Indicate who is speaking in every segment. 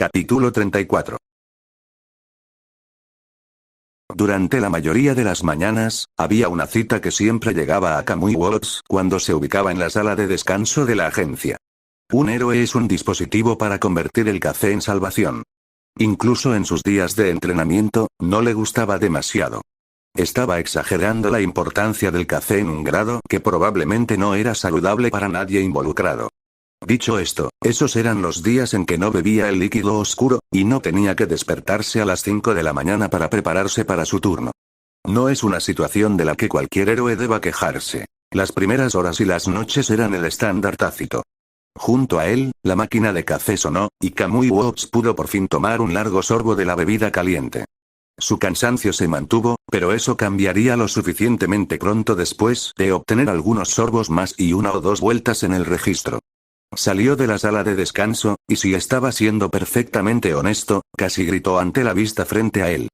Speaker 1: Capítulo 34. Durante la mayoría de las mañanas, había una cita que siempre llegaba a Kamui Works cuando se ubicaba en la sala de descanso de la agencia. Un héroe es un dispositivo para convertir el café en salvación. Incluso en sus días de entrenamiento, no le gustaba demasiado. Estaba exagerando la importancia del café en un grado que probablemente no era saludable para nadie involucrado. Dicho esto, esos eran los días en que no bebía el líquido oscuro, y no tenía que despertarse a las 5 de la mañana para prepararse para su turno. No es una situación de la que cualquier héroe deba quejarse. Las primeras horas y las noches eran el estándar tácito. Junto a él, la máquina de café sonó, y Kamui Works pudo por fin tomar un largo sorbo de la bebida caliente. Su cansancio se mantuvo, pero eso cambiaría lo suficientemente pronto después de obtener algunos sorbos más y una o dos vueltas en el registro. Salió de la sala de descanso, y si estaba siendo perfectamente honesto, casi gritó ante la vista frente a él.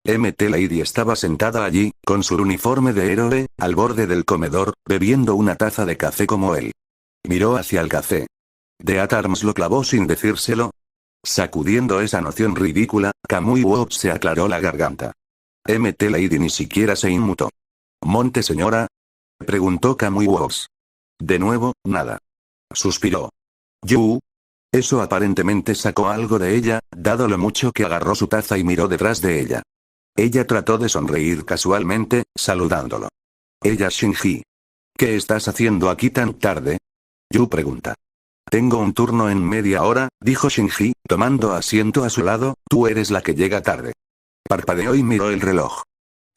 Speaker 1: Mt. Lady estaba sentada allí, con su uniforme de héroe, al borde del comedor, bebiendo una taza de café como él. Miró hacia el café. Death Arms lo clavó sin decírselo. Sacudiendo esa noción ridícula, Kamui Works se aclaró la garganta. Mt. Lady ni siquiera se inmutó. ¿Monte señora?, preguntó Kamui Works. De nuevo, nada. Suspiró. ¿Yu? Eso aparentemente sacó algo de ella, dado lo mucho que agarró su taza y miró detrás de ella. Ella trató de sonreír casualmente, saludándolo. Ella Shinji. ¿Qué estás haciendo aquí tan tarde? Yu pregunta. Tengo un turno en media hora, dijo Shinji, tomando asiento a su lado. Tú eres la que llega tarde. Parpadeó y miró el reloj.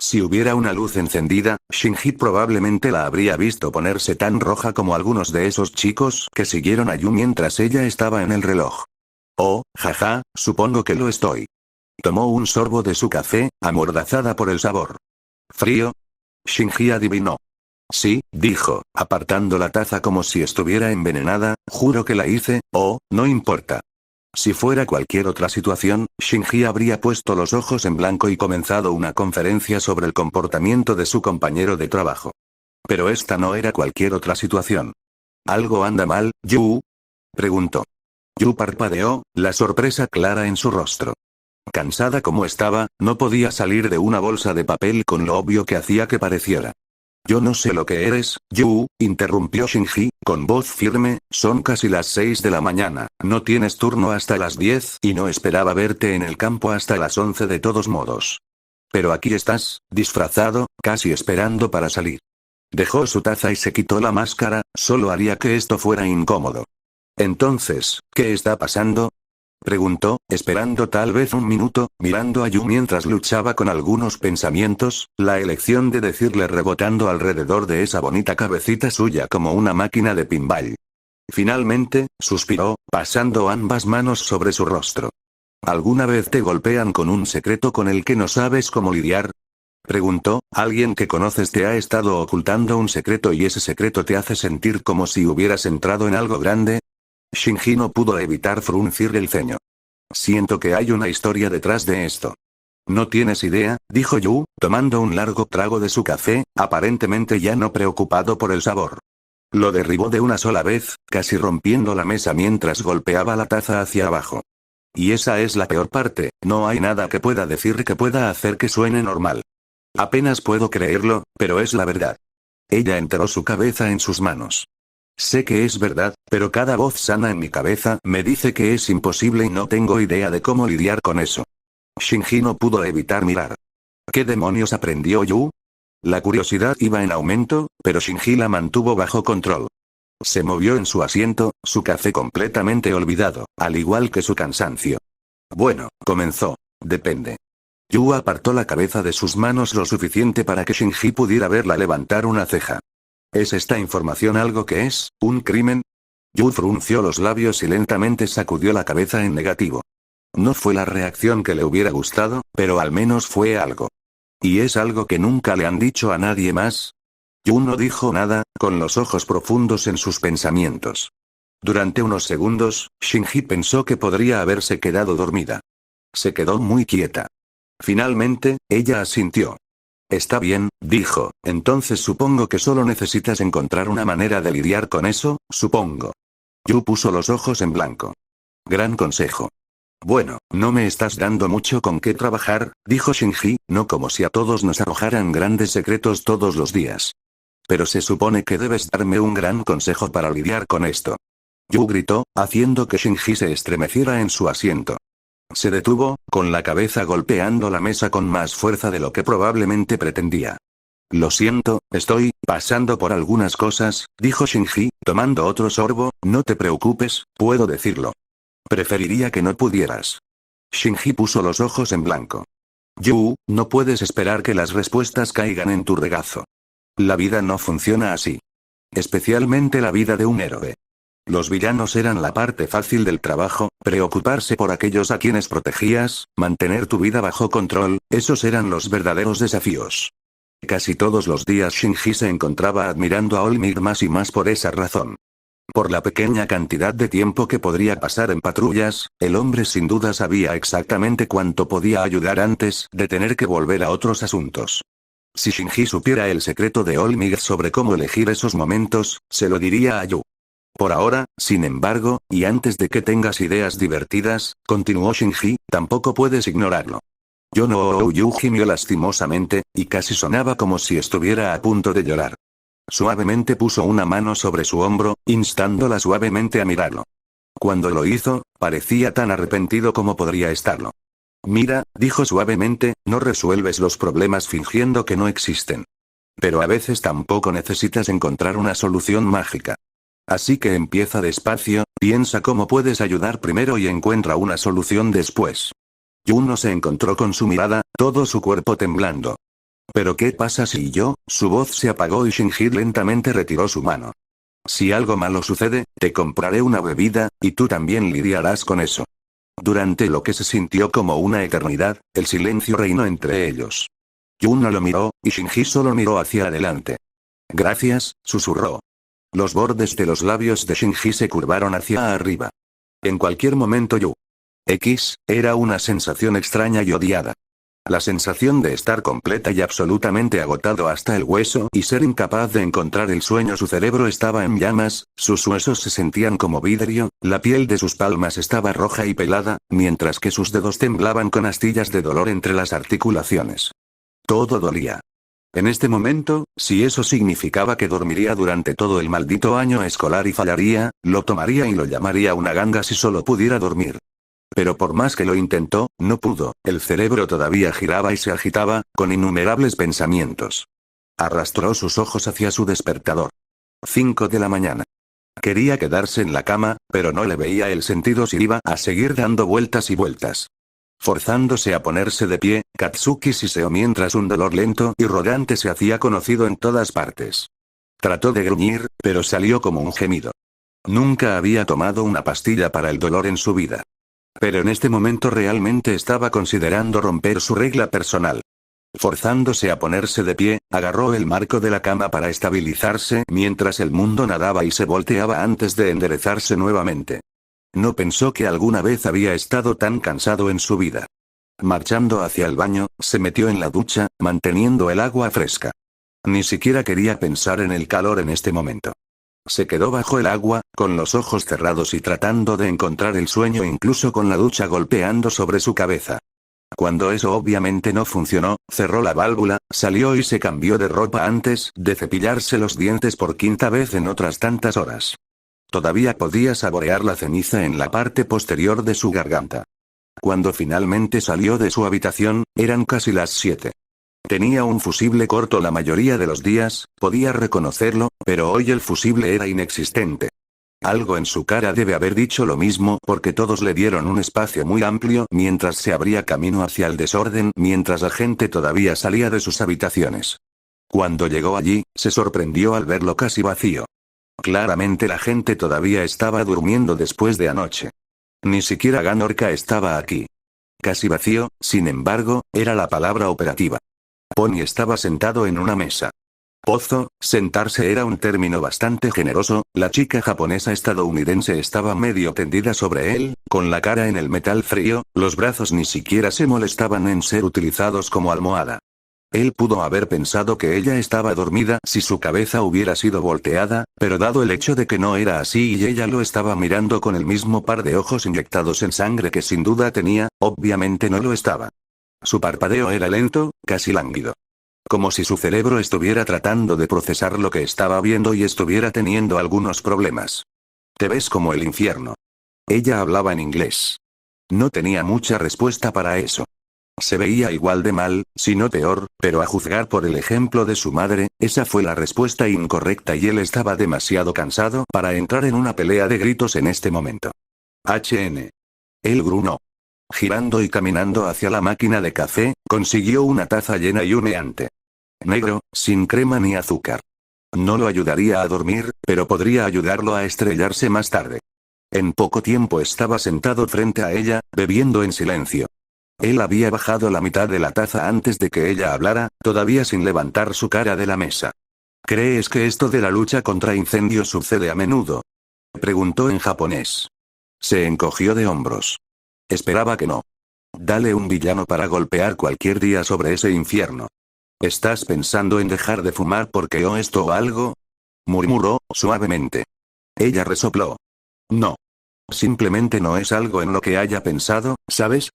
Speaker 1: Si hubiera una luz encendida, Shinji probablemente la habría visto ponerse tan roja como algunos de esos chicos que siguieron a Yu mientras ella estaba en el reloj. Oh, jaja, supongo que lo estoy. Tomó un sorbo de su café, amordazada por el sabor. ¿Frío? Shinji adivinó. Sí, dijo, apartando la taza como si estuviera envenenada. Juro que la hice. Oh, no importa. Si fuera cualquier otra situación, Shinji habría puesto los ojos en blanco y comenzado una conferencia sobre el comportamiento de su compañero de trabajo. Pero esta no era cualquier otra situación. ¿Algo anda mal, Yu?, preguntó. Yu parpadeó, la sorpresa clara en su rostro. Cansada como estaba, no podía salir de una bolsa de papel con lo obvio que hacía que pareciera. Yo no sé lo que eres, Yu, interrumpió Shinji, con voz firme. Son casi las 6 de la mañana, no tienes turno hasta las 10 y no esperaba verte en el campo hasta las 11 de todos modos. Pero aquí estás, disfrazado, casi esperando para salir. Dejó su taza y se quitó la máscara, solo haría que esto fuera incómodo. Entonces, ¿qué está pasando?, preguntó, esperando tal vez un minuto, mirando a Yu mientras luchaba con algunos pensamientos, la elección de decirle rebotando alrededor de esa bonita cabecita suya como una máquina de pinball. Finalmente, suspiró, pasando ambas manos sobre su rostro. ¿Alguna vez te golpean con un secreto con el que no sabes cómo lidiar?, preguntó. ¿Alguien que conoces te ha estado ocultando un secreto y ese secreto te hace sentir como si hubieras entrado en algo grande? Shinji no pudo evitar fruncir el ceño. Siento que hay una historia detrás de esto. No tienes idea, dijo Yu, tomando un largo trago de su café, aparentemente ya no preocupado por el sabor. Lo derribó de una sola vez, casi rompiendo la mesa mientras golpeaba la taza hacia abajo. Y esa es la peor parte, no hay nada que pueda decir que pueda hacer que suene normal. Apenas puedo creerlo, pero es la verdad. Ella enterró su cabeza en sus manos. Sé que es verdad, pero cada voz sana en mi cabeza me dice que es imposible y no tengo idea de cómo lidiar con eso. Shinji no pudo evitar mirar. ¿Qué demonios aprendió Yu? La curiosidad iba en aumento, pero Shinji la mantuvo bajo control. Se movió en su asiento, su café completamente olvidado, al igual que su cansancio. Bueno, comenzó. Depende. Yu apartó la cabeza de sus manos lo suficiente para que Shinji pudiera verla levantar una ceja. ¿Es esta información algo que es un crimen? Yu frunció los labios y lentamente sacudió la cabeza en negativo. No fue la reacción que le hubiera gustado, pero al menos fue algo. ¿Y es algo que nunca le han dicho a nadie más? Yu no dijo nada, con los ojos profundos en sus pensamientos. Durante unos segundos, Shinji pensó que podría haberse quedado dormida. Se quedó muy quieta. Finalmente, ella asintió. Está bien, dijo, entonces supongo que solo necesitas encontrar una manera de lidiar con eso, supongo. Yu puso los ojos en blanco. Gran consejo. Bueno, no me estás dando mucho con qué trabajar, dijo Shinji, no como si a todos nos arrojaran grandes secretos todos los días. Pero se supone que debes darme un gran consejo para lidiar con esto. Yu gritó, haciendo que Shinji se estremeciera en su asiento. Se detuvo, con la cabeza golpeando la mesa con más fuerza de lo que probablemente pretendía. Lo siento, estoy pasando por algunas cosas, dijo Shinji, tomando otro sorbo, no te preocupes, puedo decirlo. Preferiría que no pudieras. Shinji puso los ojos en blanco. Yu, no puedes esperar que las respuestas caigan en tu regazo. La vida no funciona así. Especialmente la vida de un héroe. Los villanos eran la parte fácil del trabajo, preocuparse por aquellos a quienes protegías, mantener tu vida bajo control, esos eran los verdaderos desafíos. Casi todos los días Shinji se encontraba admirando a Olmir más y más por esa razón. Por la pequeña cantidad de tiempo que podría pasar en patrullas, el hombre sin duda sabía exactamente cuánto podía ayudar antes de tener que volver a otros asuntos. Si Shinji supiera el secreto de Olmir sobre cómo elegir esos momentos, se lo diría a Yu. Por ahora, sin embargo, y antes de que tengas ideas divertidas, continuó Shinji, tampoco puedes ignorarlo. Yo no. Yu gimió lastimosamente, y casi sonaba como si estuviera a punto de llorar. Suavemente puso una mano sobre su hombro, instándola suavemente a mirarlo. Cuando lo hizo, parecía tan arrepentido como podría estarlo. Mira, dijo suavemente, no resuelves los problemas fingiendo que no existen. Pero a veces tampoco necesitas encontrar una solución mágica. Así que empieza despacio, piensa cómo puedes ayudar primero y encuentra una solución después. Yuno se encontró con su mirada, todo su cuerpo temblando. ¿Pero qué pasa si yo? Su voz se apagó y Shinji lentamente retiró su mano. Si algo malo sucede, te compraré una bebida, y tú también lidiarás con eso. Durante lo que se sintió como una eternidad, el silencio reinó entre ellos. Yuno lo miró, y Shinji solo miró hacia adelante. Gracias, susurró. Los bordes de los labios de Shinji se curvaron hacia arriba. En cualquier momento era una sensación extraña y odiada. La sensación de estar completa y absolutamente agotado hasta el hueso y ser incapaz de encontrar el sueño. Su cerebro estaba en llamas, sus huesos se sentían como vidrio, la piel de sus palmas estaba roja y pelada, mientras que sus dedos temblaban con astillas de dolor entre las articulaciones. Todo dolía. En este momento, si eso significaba que dormiría durante todo el maldito año escolar y fallaría, lo tomaría y lo llamaría una ganga si solo pudiera dormir. Pero por más que lo intentó, no pudo, el cerebro todavía giraba y se agitaba, con innumerables pensamientos. Arrastró sus ojos hacia su despertador. 5 de la mañana. Quería quedarse en la cama, pero no le veía el sentido si iba a seguir dando vueltas y vueltas. Forzándose a ponerse de pie, Katsuki siseó mientras un dolor lento y rodante se hacía conocido en todas partes. Trató de gruñir, pero salió como un gemido. Nunca había tomado una pastilla para el dolor en su vida. Pero en este momento realmente estaba considerando romper su regla personal. Forzándose a ponerse de pie, agarró el marco de la cama para estabilizarse mientras el mundo nadaba y se volteaba antes de enderezarse nuevamente. No pensó que alguna vez había estado tan cansado en su vida. Marchando hacia el baño, se metió en la ducha, manteniendo el agua fresca. Ni siquiera quería pensar en el calor en este momento. Se quedó bajo el agua, con los ojos cerrados y tratando de encontrar el sueño incluso con la ducha golpeando sobre su cabeza. Cuando eso obviamente no funcionó, cerró la válvula, salió y se cambió de ropa antes de cepillarse los dientes por 5ª vez en otras tantas horas. Todavía podía saborear la ceniza en la parte posterior de su garganta. Cuando finalmente salió de su habitación, eran casi las 7. Tenía un fusible corto la mayoría de los días, podía reconocerlo, pero hoy el fusible era inexistente. Algo en su cara debe haber dicho lo mismo porque todos le dieron un espacio muy amplio mientras se abría camino hacia el desorden mientras la gente todavía salía de sus habitaciones. Cuando llegó allí, se sorprendió al verlo casi vacío. Claramente la gente todavía estaba durmiendo después de anoche. Ni siquiera Ganorka estaba aquí. Casi vacío, sin embargo, era la palabra operativa. Pony estaba sentado en una mesa. Pozo, sentarse era un término bastante generoso, la chica japonesa estadounidense estaba medio tendida sobre él, con la cara en el metal frío, los brazos ni siquiera se molestaban en ser utilizados como almohada. Él pudo haber pensado que ella estaba dormida si su cabeza hubiera sido volteada, pero dado el hecho de que no era así y ella lo estaba mirando con el mismo par de ojos inyectados en sangre que sin duda tenía, obviamente no lo estaba. Su parpadeo era lento, casi lánguido. Como si su cerebro estuviera tratando de procesar lo que estaba viendo y estuviera teniendo algunos problemas. Te ves como el infierno. Ella hablaba en inglés. No tenía mucha respuesta para eso. Se veía igual de mal, si no peor, pero a juzgar por el ejemplo de su madre, esa fue la respuesta incorrecta y él estaba demasiado cansado para entrar en una pelea de gritos en este momento. HN. Él gruñó. Girando y caminando hacia la máquina de café, consiguió una taza llena y humeante. Negro, sin crema ni azúcar. No lo ayudaría a dormir, pero podría ayudarlo a estrellarse más tarde. En poco tiempo estaba sentado frente a ella, bebiendo en silencio. Él había bajado la mitad de la taza antes de que ella hablara, todavía sin levantar su cara de la mesa. ¿Crees que esto de la lucha contra incendios sucede a menudo? Preguntó en japonés. Se encogió de hombros. Esperaba que no. Dale un villano para golpear cualquier día sobre ese infierno. ¿Estás pensando en dejar de fumar porque o esto o algo? Murmuró, suavemente. Ella resopló. No. Simplemente no es algo en lo que haya pensado, ¿sabes?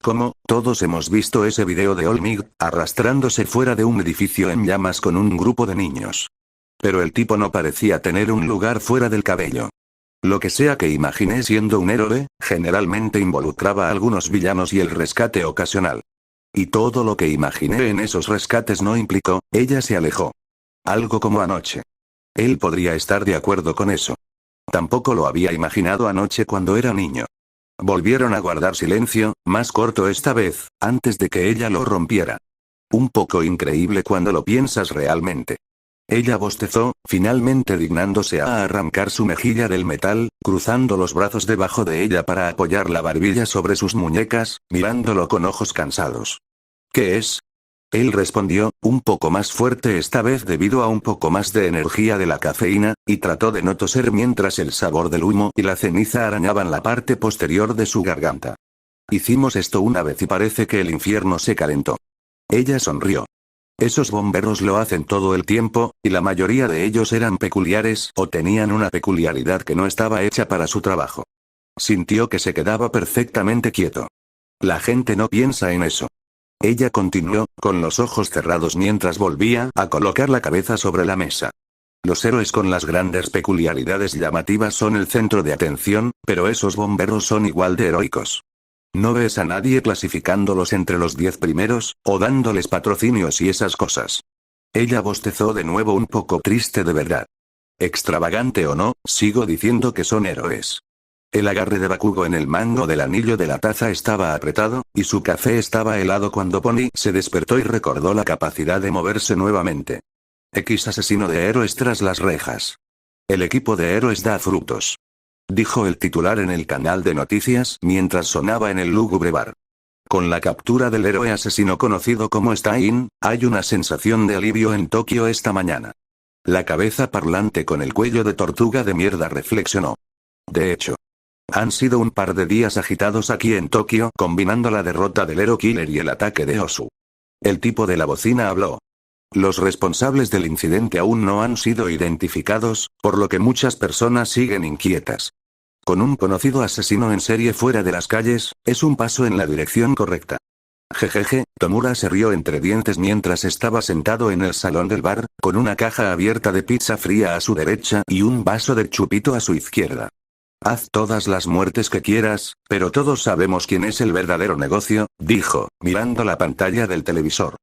Speaker 1: Como, todos hemos visto ese video de Olmig, arrastrándose fuera de un edificio en llamas con un grupo de niños. Pero el tipo no parecía tener un lugar fuera del cabello. Lo que sea que imaginé siendo un héroe, generalmente involucraba a algunos villanos y el rescate ocasional. Y todo lo que imaginé en esos rescates no implicó, ella se alejó. Algo como anoche. Él podría estar de acuerdo con eso. Tampoco lo había imaginado anoche cuando era niño. Volvieron a guardar silencio, más corto esta vez, antes de que ella lo rompiera. Un poco increíble cuando lo piensas realmente. Ella bostezó, finalmente dignándose a arrancar su mejilla del metal, cruzando los brazos debajo de ella para apoyar la barbilla sobre sus muñecas, mirándolo con ojos cansados. ¿Qué es? Él respondió, un poco más fuerte esta vez debido a un poco más de energía de la cafeína, y trató de no toser mientras el sabor del humo y la ceniza arañaban la parte posterior de su garganta. Hicimos esto una vez y parece que el infierno se calentó. Ella sonrió. Esos bomberos lo hacen todo el tiempo, y la mayoría de ellos eran peculiares o tenían una peculiaridad que no estaba hecha para su trabajo. Sintió que se quedaba perfectamente quieto. La gente no piensa en eso. Ella continuó, con los ojos cerrados mientras volvía a colocar la cabeza sobre la mesa. Los héroes con las grandes peculiaridades llamativas son el centro de atención, pero esos bomberos son igual de heroicos. No ves a nadie clasificándolos entre los 10 primeros, o dándoles patrocinios y esas cosas. Ella bostezó de nuevo un poco triste de verdad. Extravagante o no, sigo diciendo que son héroes. El agarre de Bakugo en el mango del anillo de la taza estaba apretado, y su café estaba helado cuando Pony se despertó y recordó la capacidad de moverse nuevamente. X asesino de héroes tras las rejas. El equipo de héroes da frutos. Dijo el titular en el canal de noticias mientras sonaba en el lúgubre bar. Con la captura del héroe asesino conocido como Stein, hay una sensación de alivio en Tokio esta mañana. La cabeza parlante con el cuello de tortuga de mierda reflexionó. De hecho, han sido un par de días agitados aquí en Tokio combinando la derrota del Hero Killer y el ataque de Osu. El tipo de la bocina habló. Los responsables del incidente aún no han sido identificados, por lo que muchas personas siguen inquietas. Con un conocido asesino en serie fuera de las calles, es un paso en la dirección correcta. Jejeje, Tomura se rió entre dientes mientras estaba sentado en el salón del bar, con una caja abierta de pizza fría a su derecha y un vaso de chupito a su izquierda. Haz todas las muertes que quieras, pero todos sabemos quién es el verdadero negocio, dijo, mirando la pantalla del televisor.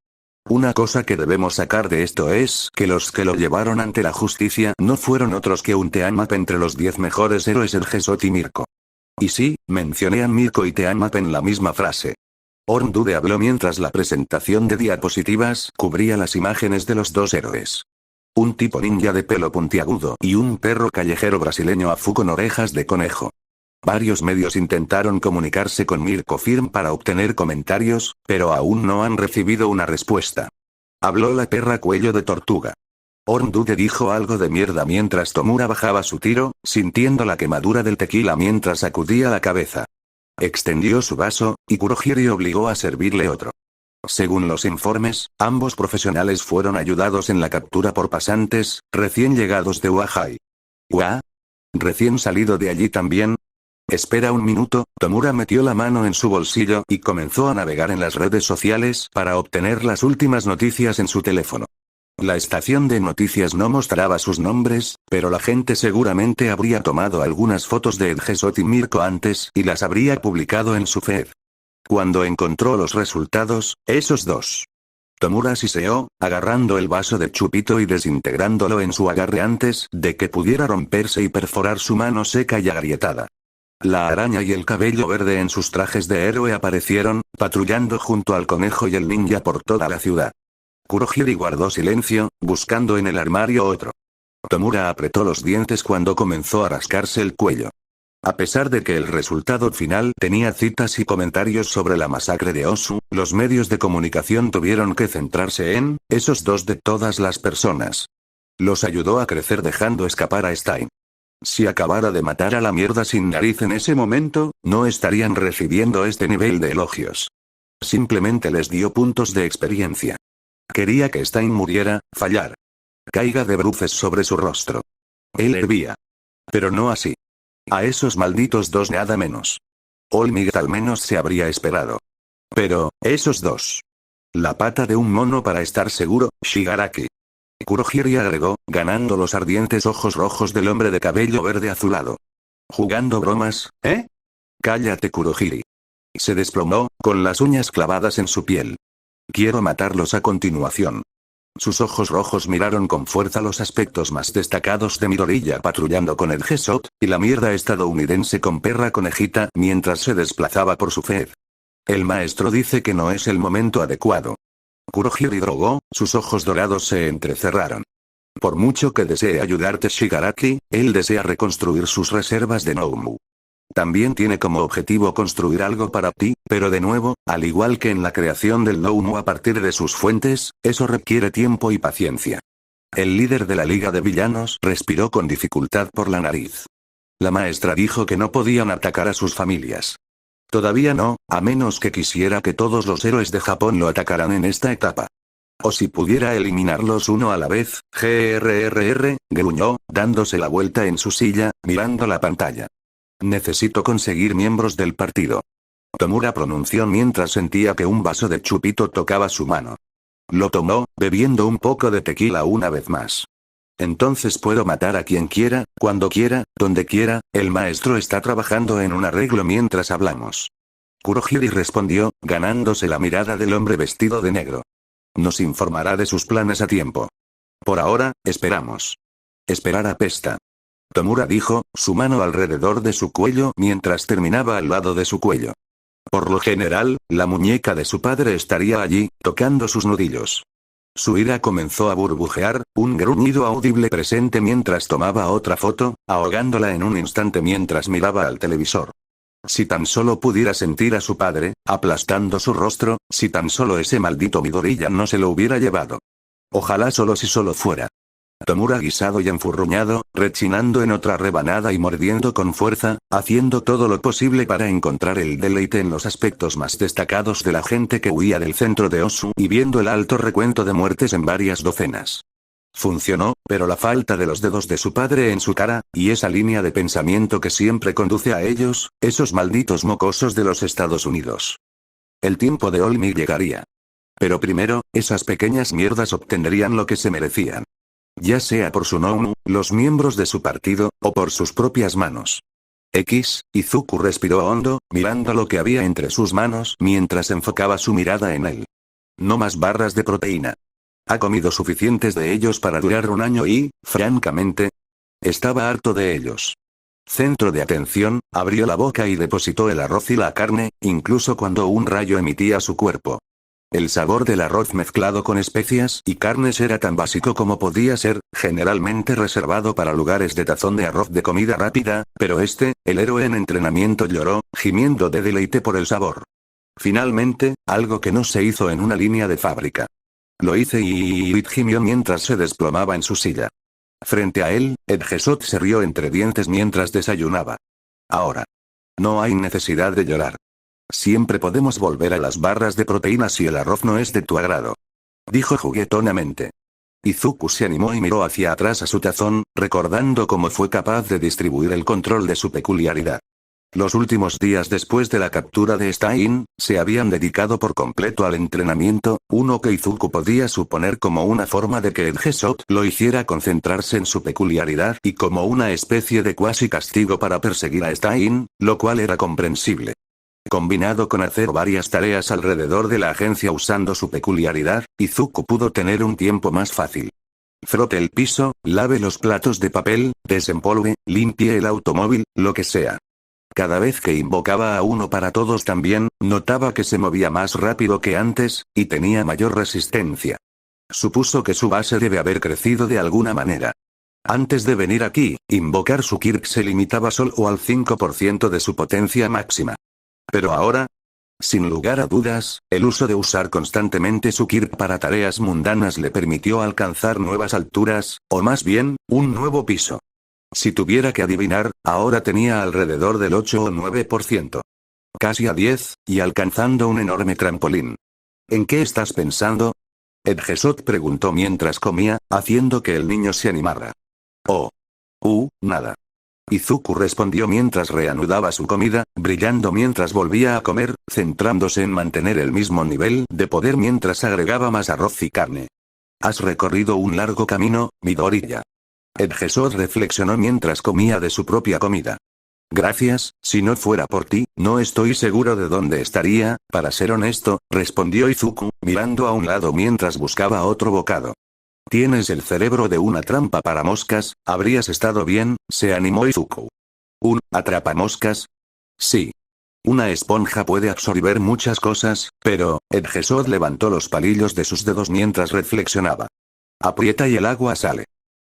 Speaker 1: Una cosa que debemos sacar de esto es que los que lo llevaron ante la justicia no fueron otros que un Team Up entre los 10 mejores héroes el Gesot y Mirko. Y sí, mencioné a Mirko y Team Up en la misma frase. Orndude habló mientras la presentación de diapositivas cubría las imágenes de los dos héroes. Un tipo ninja de pelo puntiagudo y un perro callejero brasileño afú con orejas de conejo. Varios medios intentaron comunicarse con Mirko Firm para obtener comentarios, pero aún no han recibido una respuesta. Habló la perra cuello de tortuga. Orndude dijo algo de mierda mientras Tomura bajaba su tiro, sintiendo la quemadura del tequila mientras sacudía la cabeza. Extendió su vaso, y Kurohiri obligó a servirle otro. Según los informes, ambos profesionales fueron ayudados en la captura por pasantes, recién llegados de Huahai. ¿Ua? ¿Recién salido de allí también? Espera un minuto, Tomura metió la mano en su bolsillo y comenzó a navegar en las redes sociales para obtener las últimas noticias en su teléfono. La estación de noticias no mostraba sus nombres, pero la gente seguramente habría tomado algunas fotos de Edgesot y Mirko antes y las habría publicado en su feed. Cuando encontró los resultados, esos dos. Tomura siseó, agarrando el vaso de chupito y desintegrándolo en su agarre antes de que pudiera romperse y perforar su mano seca y agrietada. La araña y el cabello verde en sus trajes de héroe aparecieron, patrullando junto al conejo y el ninja por toda la ciudad. Kurohiri guardó silencio, buscando en el armario otro. Tomura apretó los dientes cuando comenzó a rascarse el cuello. A pesar de que el resultado final tenía citas y comentarios sobre la masacre de Osu, los medios de comunicación tuvieron que centrarse en esos dos de todas las personas. Los ayudó a crecer dejando escapar a Stein. Si acabara de matar a la mierda sin nariz en ese momento, no estarían recibiendo este nivel de elogios. Simplemente les dio puntos de experiencia. Quería que Stein muriera, fallar. Caiga de bruces sobre su rostro. Él hervía. Pero no así. A esos malditos dos nada menos. Olmig al menos se habría esperado. Pero, esos dos. La pata de un mono para estar seguro, Shigaraki. Kurohiri agregó, ganando los ardientes ojos rojos del hombre de cabello verde azulado. ¿Jugando bromas, eh? Cállate, Kurohiri. Se desplomó, con las uñas clavadas en su piel. Quiero matarlos a continuación. Sus ojos rojos miraron con fuerza los aspectos más destacados de Midoriya patrullando con Edgesot, y la mierda estadounidense con perra conejita mientras se desplazaba por su feed. El maestro dice que no es el momento adecuado. Kurohiri drogó, sus ojos dorados se entrecerraron. Por mucho que desee ayudarte Shigaraki, él desea reconstruir sus reservas de Noumu. También tiene como objetivo construir algo para ti, pero de nuevo, al igual que en la creación del Noumu a partir de sus fuentes, eso requiere tiempo y paciencia. El líder de la Liga de Villanos respiró con dificultad por la nariz. La maestra dijo que no podían atacar a sus familias. Todavía no, a menos que quisiera que todos los héroes de Japón lo atacaran en esta etapa. O si pudiera eliminarlos uno a la vez, gruñó, dándose la vuelta en su silla, mirando la pantalla. Necesito conseguir miembros del partido. Tomura pronunció mientras sentía que un vaso de chupito tocaba su mano. Lo tomó, bebiendo un poco de tequila una vez más. Entonces puedo matar a quien quiera, cuando quiera, donde quiera, el maestro está trabajando en un arreglo mientras hablamos. Kurohiri respondió, ganándose la mirada del hombre vestido de negro. Nos informará de sus planes a tiempo. Por ahora, esperamos. Esperar apesta. Tomura dijo, su mano alrededor de su cuello mientras terminaba al lado de su cuello. Por lo general, la muñeca de su padre estaría allí, tocando sus nudillos. Su ira comenzó a burbujear, un gruñido audible presente mientras tomaba otra foto, ahogándola en un instante mientras miraba al televisor. Si tan solo pudiera sentir a su padre, aplastando su rostro, si tan solo ese maldito Midoriya no se lo hubiera llevado. Ojalá solo si solo fuera. Tomura guisado y enfurruñado, rechinando en otra rebanada y mordiendo con fuerza, haciendo todo lo posible para encontrar el deleite en los aspectos más destacados de la gente que huía del centro de Osu y viendo el alto recuento de muertes en varias docenas. Funcionó, pero la falta de los dedos de su padre en su cara, y esa línea de pensamiento que siempre conduce a ellos, esos malditos mocosos de los Estados Unidos. El tiempo de Olmi llegaría. Pero primero, esas pequeñas mierdas obtendrían lo que se merecían. Ya sea por su Noumu, los miembros de su partido, o por sus propias manos. Izuku respiró hondo, mirando lo que había entre sus manos mientras enfocaba su mirada en él. No más barras de proteína. Ha comido suficientes de ellos para durar un año y, francamente, estaba harto de ellos. Centro de atención, abrió la boca y depositó el arroz y la carne, incluso cuando un rayo emitía su cuerpo. El sabor del arroz mezclado con especias y carnes era tan básico como podía ser, generalmente reservado para lugares de tazón de arroz de comida rápida, pero el héroe en entrenamiento lloró, gimiendo de deleite por el sabor. Finalmente, algo que no se hizo en una línea de fábrica. Lo hice y gimió mientras se desplomaba en su silla. Frente a él, Edgesot se rió entre dientes mientras desayunaba. Ahora. No hay necesidad de llorar. Siempre podemos volver a las barras de proteínas si el arroz no es de tu agrado. Dijo juguetonamente. Izuku se animó y miró hacia atrás a su tazón, recordando cómo fue capaz de distribuir el control de su peculiaridad. Los últimos días después de la captura de Stein, se habían dedicado por completo al entrenamiento, uno que Izuku podía suponer como una forma de que Edgesot lo hiciera concentrarse en su peculiaridad y como una especie de cuasi castigo para perseguir a Stein, lo cual era comprensible. Combinado con hacer varias tareas alrededor de la agencia usando su peculiaridad, Izuku pudo tener un tiempo más fácil. Frote el piso, lave los platos de papel, desempolve, limpie el automóvil, lo que sea. Cada vez que invocaba a uno para todos también, notaba que se movía más rápido que antes, y tenía mayor resistencia. Supuso que su base debe haber crecido de alguna manera. Antes de venir aquí, invocar su Kirk se limitaba solo al 5% de su potencia máxima. Pero ahora, sin lugar a dudas, el uso de usar constantemente su Kirk para tareas mundanas le permitió alcanzar nuevas alturas, o más bien, un nuevo piso. Si tuviera que adivinar, ahora tenía alrededor del 8 o 9%. Casi a 10, y alcanzando un enorme trampolín. ¿En qué estás pensando? Edgesot preguntó mientras comía, haciendo que el niño se animara. Oh. Nada. Izuku respondió mientras reanudaba su comida, brillando mientras volvía a comer, centrándose en mantener el mismo nivel de poder mientras agregaba más arroz y carne. Has recorrido un largo camino, Midoriya. Edgesot reflexionó mientras comía de su propia comida. Gracias, si no fuera por ti, no estoy seguro de dónde estaría, para ser honesto, respondió Izuku, mirando a un lado mientras buscaba otro bocado. Tienes el cerebro de una trampa para moscas, habrías estado bien, se animó Izuku. ¿Un atrapamoscas? Sí. Una esponja puede absorber muchas cosas, pero, Edgesot levantó los palillos de sus dedos mientras reflexionaba. Aprieta y el agua sale.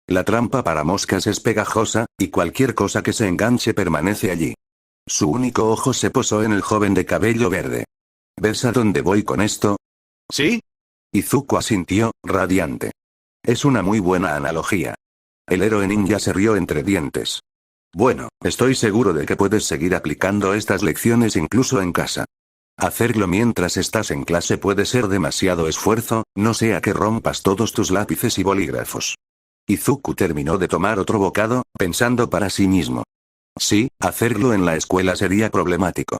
Speaker 1: La trampa para moscas es pegajosa, y cualquier cosa que se enganche permanece allí. Su único ojo se posó en el joven de cabello verde. ¿Ves a dónde voy con esto? ¿Sí? Izuku asintió, radiante. Es una muy buena analogía. El héroe ninja se rió entre dientes. Bueno, estoy seguro de que puedes seguir aplicando estas lecciones incluso en casa. Hacerlo mientras estás en clase puede ser demasiado esfuerzo, no sea que rompas todos tus lápices y bolígrafos. Izuku terminó de tomar otro bocado, pensando para sí mismo. Sí, hacerlo en la escuela sería problemático.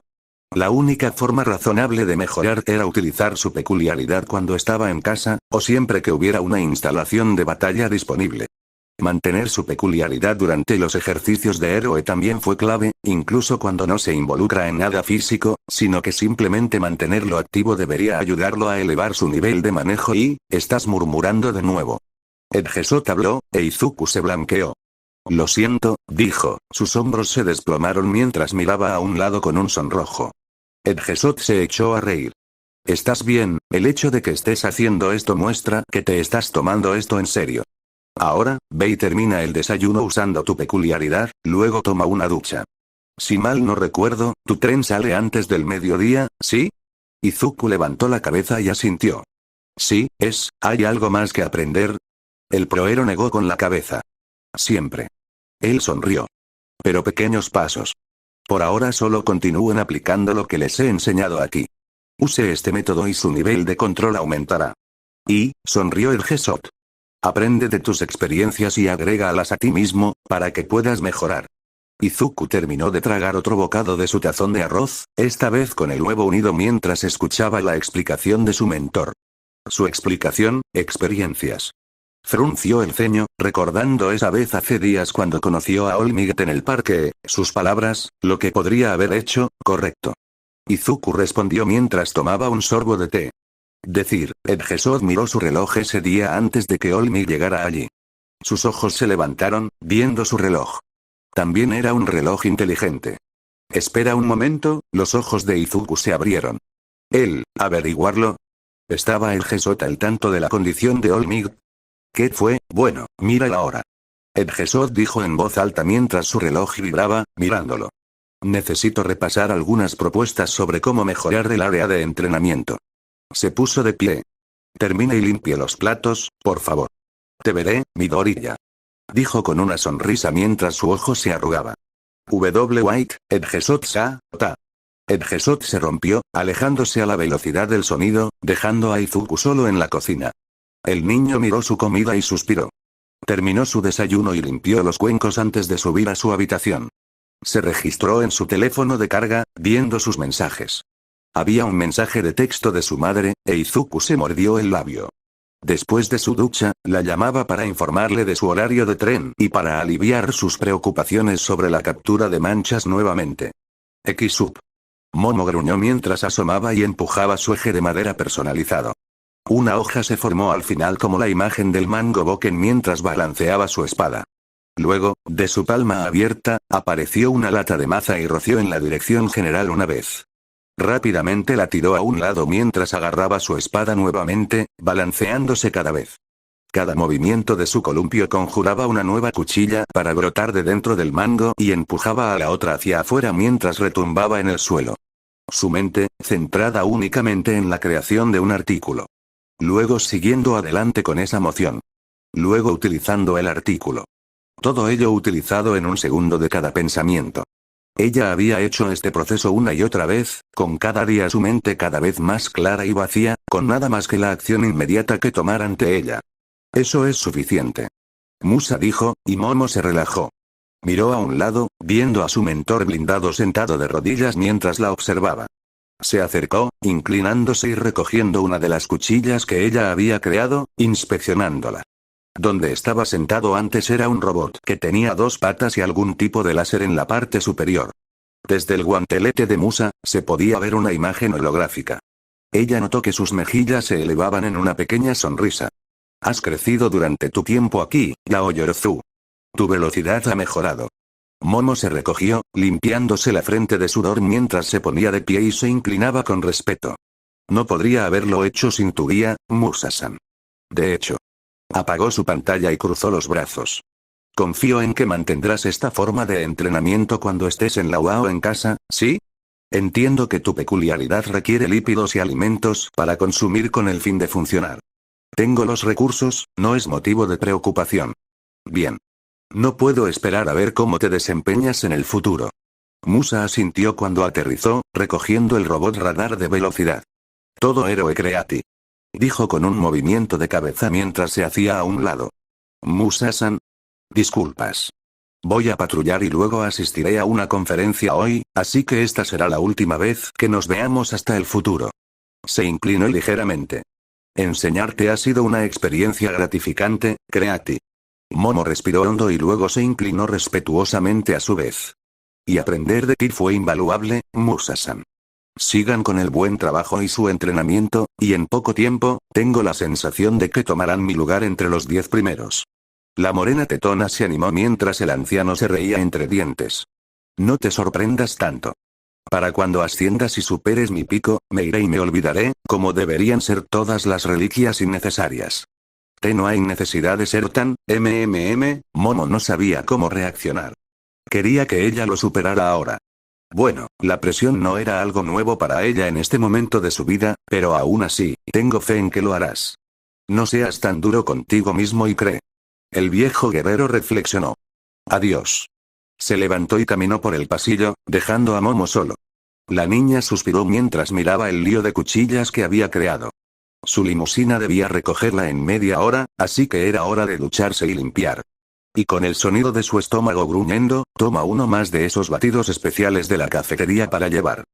Speaker 1: La única forma razonable de mejorar era utilizar su peculiaridad cuando estaba en casa, o siempre que hubiera una instalación de batalla disponible. Mantener su peculiaridad durante los ejercicios de héroe también fue clave, incluso cuando no se involucra en nada físico, sino que simplemente mantenerlo activo debería ayudarlo a elevar su nivel de manejo y, estás murmurando de nuevo. Edgesot habló, e Izuku se blanqueó. Lo siento, dijo, sus hombros se desplomaron mientras miraba a un lado con un sonrojo. Edgesot se echó a reír. Estás bien, el hecho de que estés haciendo esto muestra que te estás tomando esto en serio. Ahora, ve y termina el desayuno usando tu peculiaridad, luego toma una ducha. Si mal no recuerdo, tu tren sale antes del mediodía, ¿sí? Izuku levantó la cabeza y asintió. Sí, ¿hay algo más que aprender? El proero negó con la cabeza. Siempre. Él sonrió. Pero pequeños pasos. Por ahora solo continúen aplicando lo que les he enseñado aquí. Use este método y su nivel de control aumentará. Y, sonrió Edgesot. Aprende de tus experiencias y agrégalas a ti mismo, para que puedas mejorar. Izuku terminó de tragar otro bocado de su tazón de arroz, esta vez con el huevo unido mientras escuchaba la explicación de su mentor. Su explicación, experiencias. Frunció el ceño, recordando esa vez hace días cuando conoció a Olmigt en el parque, sus palabras, lo que podría haber hecho, correcto. Izuku respondió mientras tomaba un sorbo de té. Edgesot miró su reloj ese día antes de que Olmigt llegara allí. Sus ojos se levantaron, viendo su reloj. También era un reloj inteligente. Espera un momento, los ojos de Izuku se abrieron. ¿Averiguarlo? ¿Estaba Edgesot al tanto de la condición de Olmigt? ¿Qué fue? Bueno, mira la hora. Edgesot dijo en voz alta mientras su reloj vibraba, mirándolo. Necesito repasar algunas propuestas sobre cómo mejorar el área de entrenamiento. Se puso de pie. Termine y limpie los platos, por favor. Te veré, Midoriya. Dijo con una sonrisa mientras su ojo se arrugaba. W. White, Edgesot Sa, Ta. Edgesot se rompió, alejándose a la velocidad del sonido, dejando a Izuku solo en la cocina. El niño miró su comida y suspiró. Terminó su desayuno y limpió los cuencos antes de subir a su habitación. Se registró en su teléfono de carga, viendo sus mensajes. Había un mensaje de texto de su madre, e Izuku se mordió el labio. Después de su ducha, la llamaba para informarle de su horario de tren y para aliviar sus preocupaciones sobre la captura de manchas nuevamente. Xsub. Momo gruñó mientras asomaba y empujaba su eje de madera personalizado. Una hoja se formó al final como la imagen del Mango Boken mientras balanceaba su espada. Luego, de su palma abierta, apareció una lata de maza y roció en la dirección general una vez. Rápidamente la tiró a un lado mientras agarraba su espada nuevamente, balanceándose cada vez. Cada movimiento de su columpio conjuraba una nueva cuchilla para brotar de dentro del mango y empujaba a la otra hacia afuera mientras retumbaba en el suelo. Su mente, centrada únicamente en la creación de un artículo. Luego siguiendo adelante con esa moción. Luego utilizando el artículo. Todo ello utilizado en un segundo de cada pensamiento. Ella había hecho este proceso una y otra vez, con cada día su mente cada vez más clara y vacía, con nada más que la acción inmediata que tomar ante ella. Eso es suficiente. Musa dijo, y Momo se relajó. Miró a un lado, viendo a su mentor blindado sentado de rodillas mientras la observaba. Se acercó, inclinándose y recogiendo una de las cuchillas que ella había creado, inspeccionándola. Donde estaba sentado antes era un robot que tenía 2 patas y algún tipo de láser en la parte superior. Desde el guantelete de Musa, se podía ver una imagen holográfica. Ella notó que sus mejillas se elevaban en una pequeña sonrisa. Has crecido durante tu tiempo aquí, Yaoyorozu. Tu velocidad ha mejorado. Momo se recogió, limpiándose la frente de sudor mientras se ponía de pie y se inclinaba con respeto. No podría haberlo hecho sin tu guía, Musa-san. De hecho. Apagó su pantalla y cruzó los brazos. Confío en que mantendrás esta forma de entrenamiento cuando estés en la UAO en casa, ¿sí? Entiendo que tu peculiaridad requiere lípidos y alimentos para consumir con el fin de funcionar. Tengo los recursos, no es motivo de preocupación. Bien. No puedo esperar a ver cómo te desempeñas en el futuro. Musa asintió cuando aterrizó, recogiendo el robot radar de velocidad. Todo héroe creati. Dijo con un movimiento de cabeza mientras se hacía a un lado. Musa-san. Disculpas. Voy a patrullar y luego asistiré a una conferencia hoy, así que esta será la última vez que nos veamos hasta el futuro. Se inclinó ligeramente. Enseñarte ha sido una experiencia gratificante, creati. Momo respiró hondo y luego se inclinó respetuosamente a su vez. Y aprender de ti fue invaluable, Musa-san. Sigan con el buen trabajo y su entrenamiento, y en poco tiempo, tengo la sensación de que tomarán mi lugar entre los 10 primeros. La morena tetona se animó mientras el anciano se reía entre dientes. No te sorprendas tanto. Para cuando asciendas y superes mi pico, me iré y me olvidaré, como deberían ser todas las reliquias innecesarias. No hay necesidad de ser tan, Momo no sabía cómo reaccionar. Quería que ella lo superara ahora. Bueno, la presión no era algo nuevo para ella en este momento de su vida, pero aún así, tengo fe en que lo harás. No seas tan duro contigo mismo y cree. El viejo guerrero reflexionó. Adiós. Se levantó y caminó por el pasillo, dejando a Momo solo. La niña suspiró mientras miraba el lío de cuchillas que había creado. Su limusina debía recogerla en media hora, así que era hora de ducharse y limpiar. Y con el sonido de su estómago gruñendo, toma uno más de esos batidos especiales de la cafetería para llevar.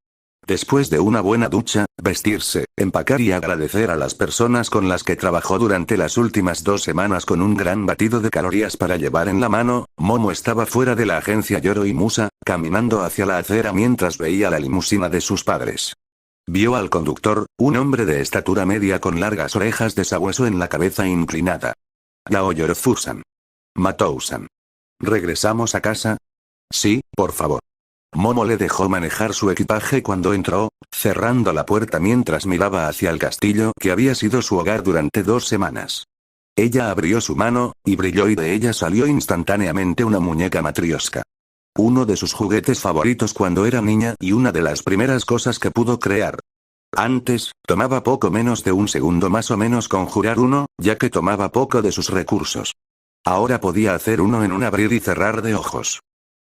Speaker 1: Después de una buena ducha, vestirse, empacar y agradecer a las personas con las que trabajó durante las últimas 2 semanas con un gran batido de calorías para llevar en la mano, Momo estaba fuera de la agencia Yoro y Musa, caminando hacia la acera mientras veía la limusina de sus padres. Vio al conductor, un hombre de estatura media con largas orejas de sabueso en la cabeza inclinada. Yaoyorozu-san. Matou-san. ¿Regresamos a casa? Sí, por favor. Momo le dejó manejar su equipaje cuando entró, cerrando la puerta mientras miraba hacia el castillo que había sido su hogar durante 2 semanas. Ella abrió su mano, y brilló y de ella salió instantáneamente una muñeca matrioska. Uno de sus juguetes favoritos cuando era niña y una de las primeras cosas que pudo crear. Antes, tomaba poco menos de un segundo más o menos conjurar uno, ya que tomaba poco de sus recursos. Ahora podía hacer uno en un abrir y cerrar de ojos.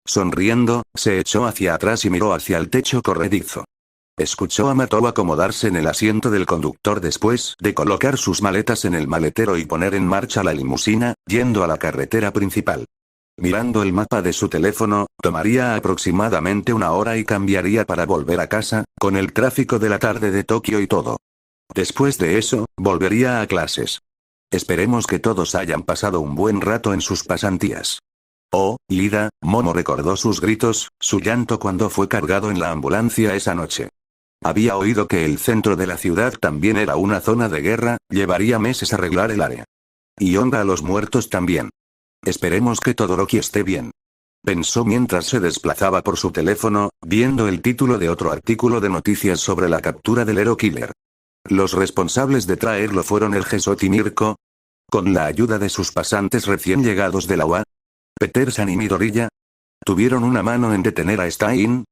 Speaker 1: Sonriendo, se echó hacia atrás y miró hacia el techo corredizo. Escuchó a Matou acomodarse en el asiento del conductor después de colocar sus maletas en el maletero y poner en marcha la limusina, yendo a la carretera principal. Mirando el mapa de su teléfono, tomaría aproximadamente 1 hora y cambiaría para volver a casa, con el tráfico de la tarde de Tokio y todo. Después de eso, volvería a clases. Esperemos que todos hayan pasado un buen rato en sus pasantías. Oh, Ida, Momo recordó sus gritos, su llanto cuando fue cargado en la ambulancia esa noche. Había oído que el centro de la ciudad también era una zona de guerra, llevaría meses arreglar el área. Y honra a los muertos también. Esperemos que Todoroki esté bien. Pensó mientras se desplazaba por su teléfono, viendo el título de otro artículo de noticias sobre la captura del Hero Killer. Los responsables de traerlo fueron el Gesot y Mirko. Con la ayuda de sus pasantes recién llegados de la UA. Peterson y Midoriya. ¿Tuvieron una mano en detener a Stein?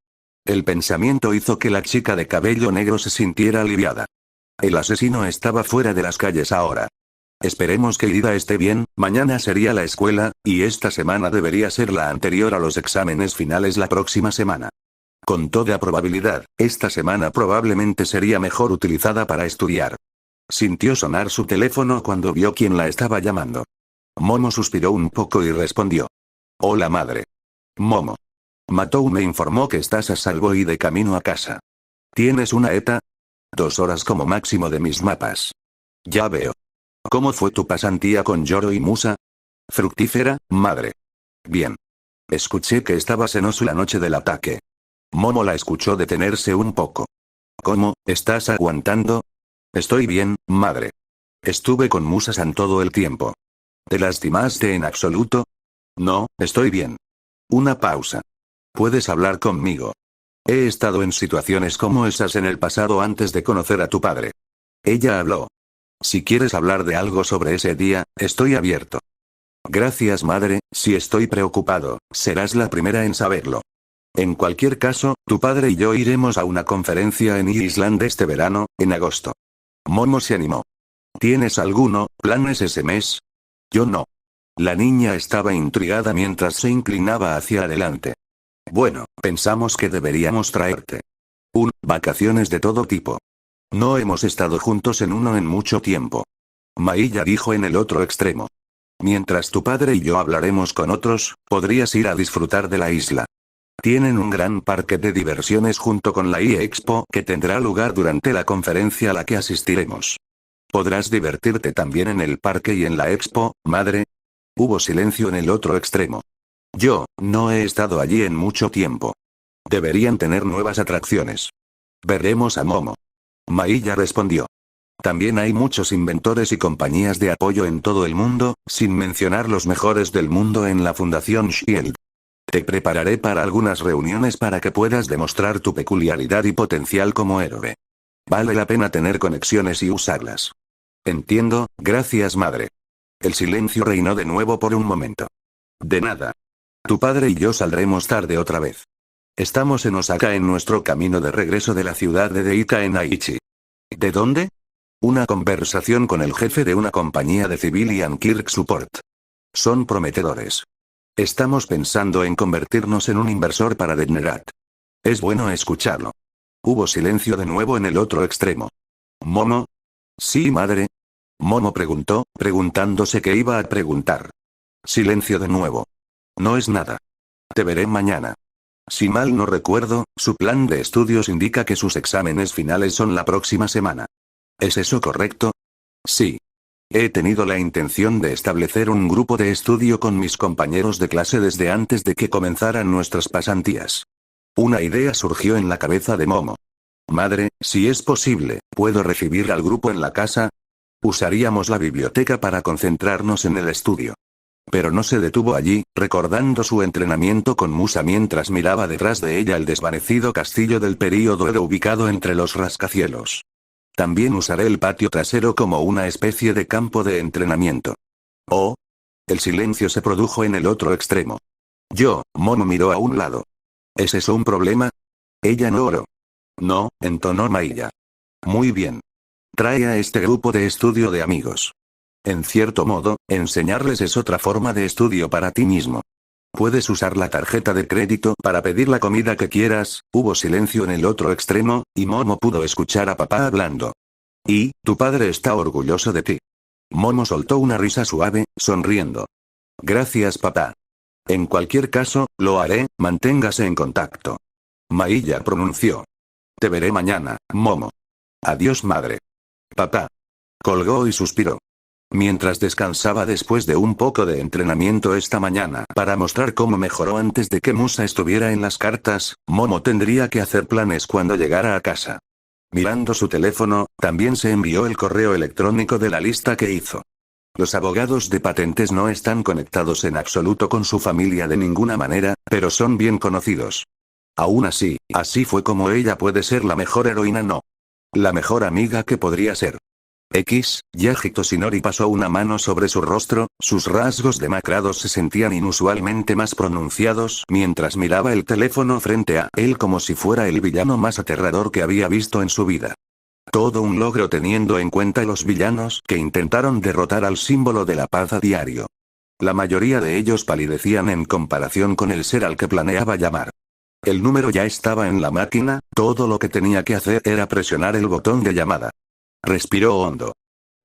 Speaker 1: El pensamiento hizo que la chica de cabello negro se sintiera aliviada. El asesino estaba fuera de las calles ahora. Esperemos que Ida esté bien, mañana sería la escuela, y esta semana debería ser la anterior a los exámenes finales la próxima semana. Con toda probabilidad, esta semana probablemente sería mejor utilizada para estudiar. Sintió sonar su teléfono cuando vio quién la estaba llamando. Momo suspiró un poco y respondió. Hola madre. Momo. Matou me informó que estás a salvo y de camino a casa. ¿Tienes una ETA? 2 horas como máximo de mis mapas. Ya veo. ¿Cómo fue tu pasantía con Yoro y Musa? Fructífera, madre. Bien. Escuché que estabas en Osu la noche del ataque. Momo la escuchó detenerse un poco. ¿Cómo, estás aguantando? Estoy bien, madre. Estuve con Musa-san todo el tiempo. ¿Te lastimaste en absoluto? No, estoy bien. Una pausa. Puedes hablar conmigo. He estado en situaciones como esas en el pasado antes de conocer a tu padre. Ella habló. Si quieres hablar de algo sobre ese día, estoy abierto. Gracias madre, si estoy preocupado, serás la primera en saberlo. En cualquier caso, tu padre y yo iremos a una conferencia en Island este verano, en agosto. Momo se animó. ¿Tienes planes ese mes? Yo no. La niña estaba intrigada mientras se inclinaba hacia adelante. Bueno, pensamos que deberíamos traerte. Vacaciones de todo tipo. No hemos estado juntos en mucho tiempo. Mailla dijo en el otro extremo. Mientras tu padre y yo hablaremos con otros, podrías ir a disfrutar de la isla. Tienen un gran parque de diversiones junto con la e-Expo que tendrá lugar durante la conferencia a la que asistiremos. ¿Podrás divertirte también en el parque y en la Expo, madre? Hubo silencio en el otro extremo. Yo, no he estado allí en mucho tiempo. Deberían tener nuevas atracciones. Veremos a Momo. Mailla respondió. También hay muchos inventores y compañías de apoyo en todo el mundo, sin mencionar los mejores del mundo en la Fundación Shield. Te prepararé para algunas reuniones para que puedas demostrar tu peculiaridad y potencial como héroe. Vale la pena tener conexiones y usarlas. Entiendo, gracias madre. El silencio reinó de nuevo por un momento. De nada. Tu padre y yo saldremos tarde otra vez. Estamos en Osaka en nuestro camino de regreso de la ciudad de Deika en Aichi. ¿De dónde? Una conversación con el jefe de una compañía de Civilian Kirk Support. Son prometedores. Estamos pensando en convertirnos en un inversor para Degenerat. Es bueno escucharlo. Hubo silencio de nuevo en el otro extremo. ¿Momo? Sí, madre. Momo preguntó, preguntándose qué iba a preguntar. Silencio de nuevo. No es nada. Te veré mañana. Si mal no recuerdo, su plan de estudios indica que sus exámenes finales son la próxima semana. ¿Es eso correcto? Sí. He tenido la intención de establecer un grupo de estudio con mis compañeros de clase desde antes de que comenzaran nuestras pasantías. Una idea surgió en la cabeza de Momo. Madre, si es posible, ¿puedo recibir al grupo en la casa? Usaríamos la biblioteca para concentrarnos en el estudio. Pero no se detuvo allí, recordando su entrenamiento con Musa mientras miraba detrás de ella el desvanecido castillo del período Edo ubicado entre los rascacielos. También usaré el patio trasero como una especie de campo de entrenamiento. Oh. El silencio se produjo en el otro extremo. Momo miró a un lado. ¿Es eso un problema? Ella no oró. No, entonó Mailla. Muy bien. Trae a este grupo de estudio de amigos. En cierto modo, enseñarles es otra forma de estudio para ti mismo. Puedes usar la tarjeta de crédito para pedir la comida que quieras. Hubo silencio en el otro extremo, y Momo pudo escuchar a papá hablando. Y, tu padre está orgulloso de ti. Momo soltó una risa suave, sonriendo. Gracias papá. En cualquier caso, lo haré, manténgase en contacto. Mailla pronunció. Te veré mañana, Momo. Adiós madre. Papá. Colgó y suspiró. Mientras descansaba después de un poco de entrenamiento esta mañana para mostrar cómo mejoró antes de que Musa estuviera en las cartas, Momo tendría que hacer planes cuando llegara a casa. Mirando su teléfono, también se envió el correo electrónico de la lista que hizo. Los abogados de patentes no están conectados en absoluto con su familia de ninguna manera, pero son bien conocidos. Aún así, así fue como ella puede ser la mejor heroína, no. La mejor amiga que podría ser. Yaji Toshinori pasó una mano sobre su rostro, sus rasgos demacrados se sentían inusualmente más pronunciados mientras miraba el teléfono frente a él como si fuera el villano más aterrador que había visto en su vida. Todo un logro teniendo en cuenta los villanos que intentaron derrotar al símbolo de la paz a diario. La mayoría de ellos palidecían en comparación con el ser al que planeaba llamar. El número ya estaba en la máquina, todo lo que tenía que hacer era presionar el botón de llamada. Respiró hondo.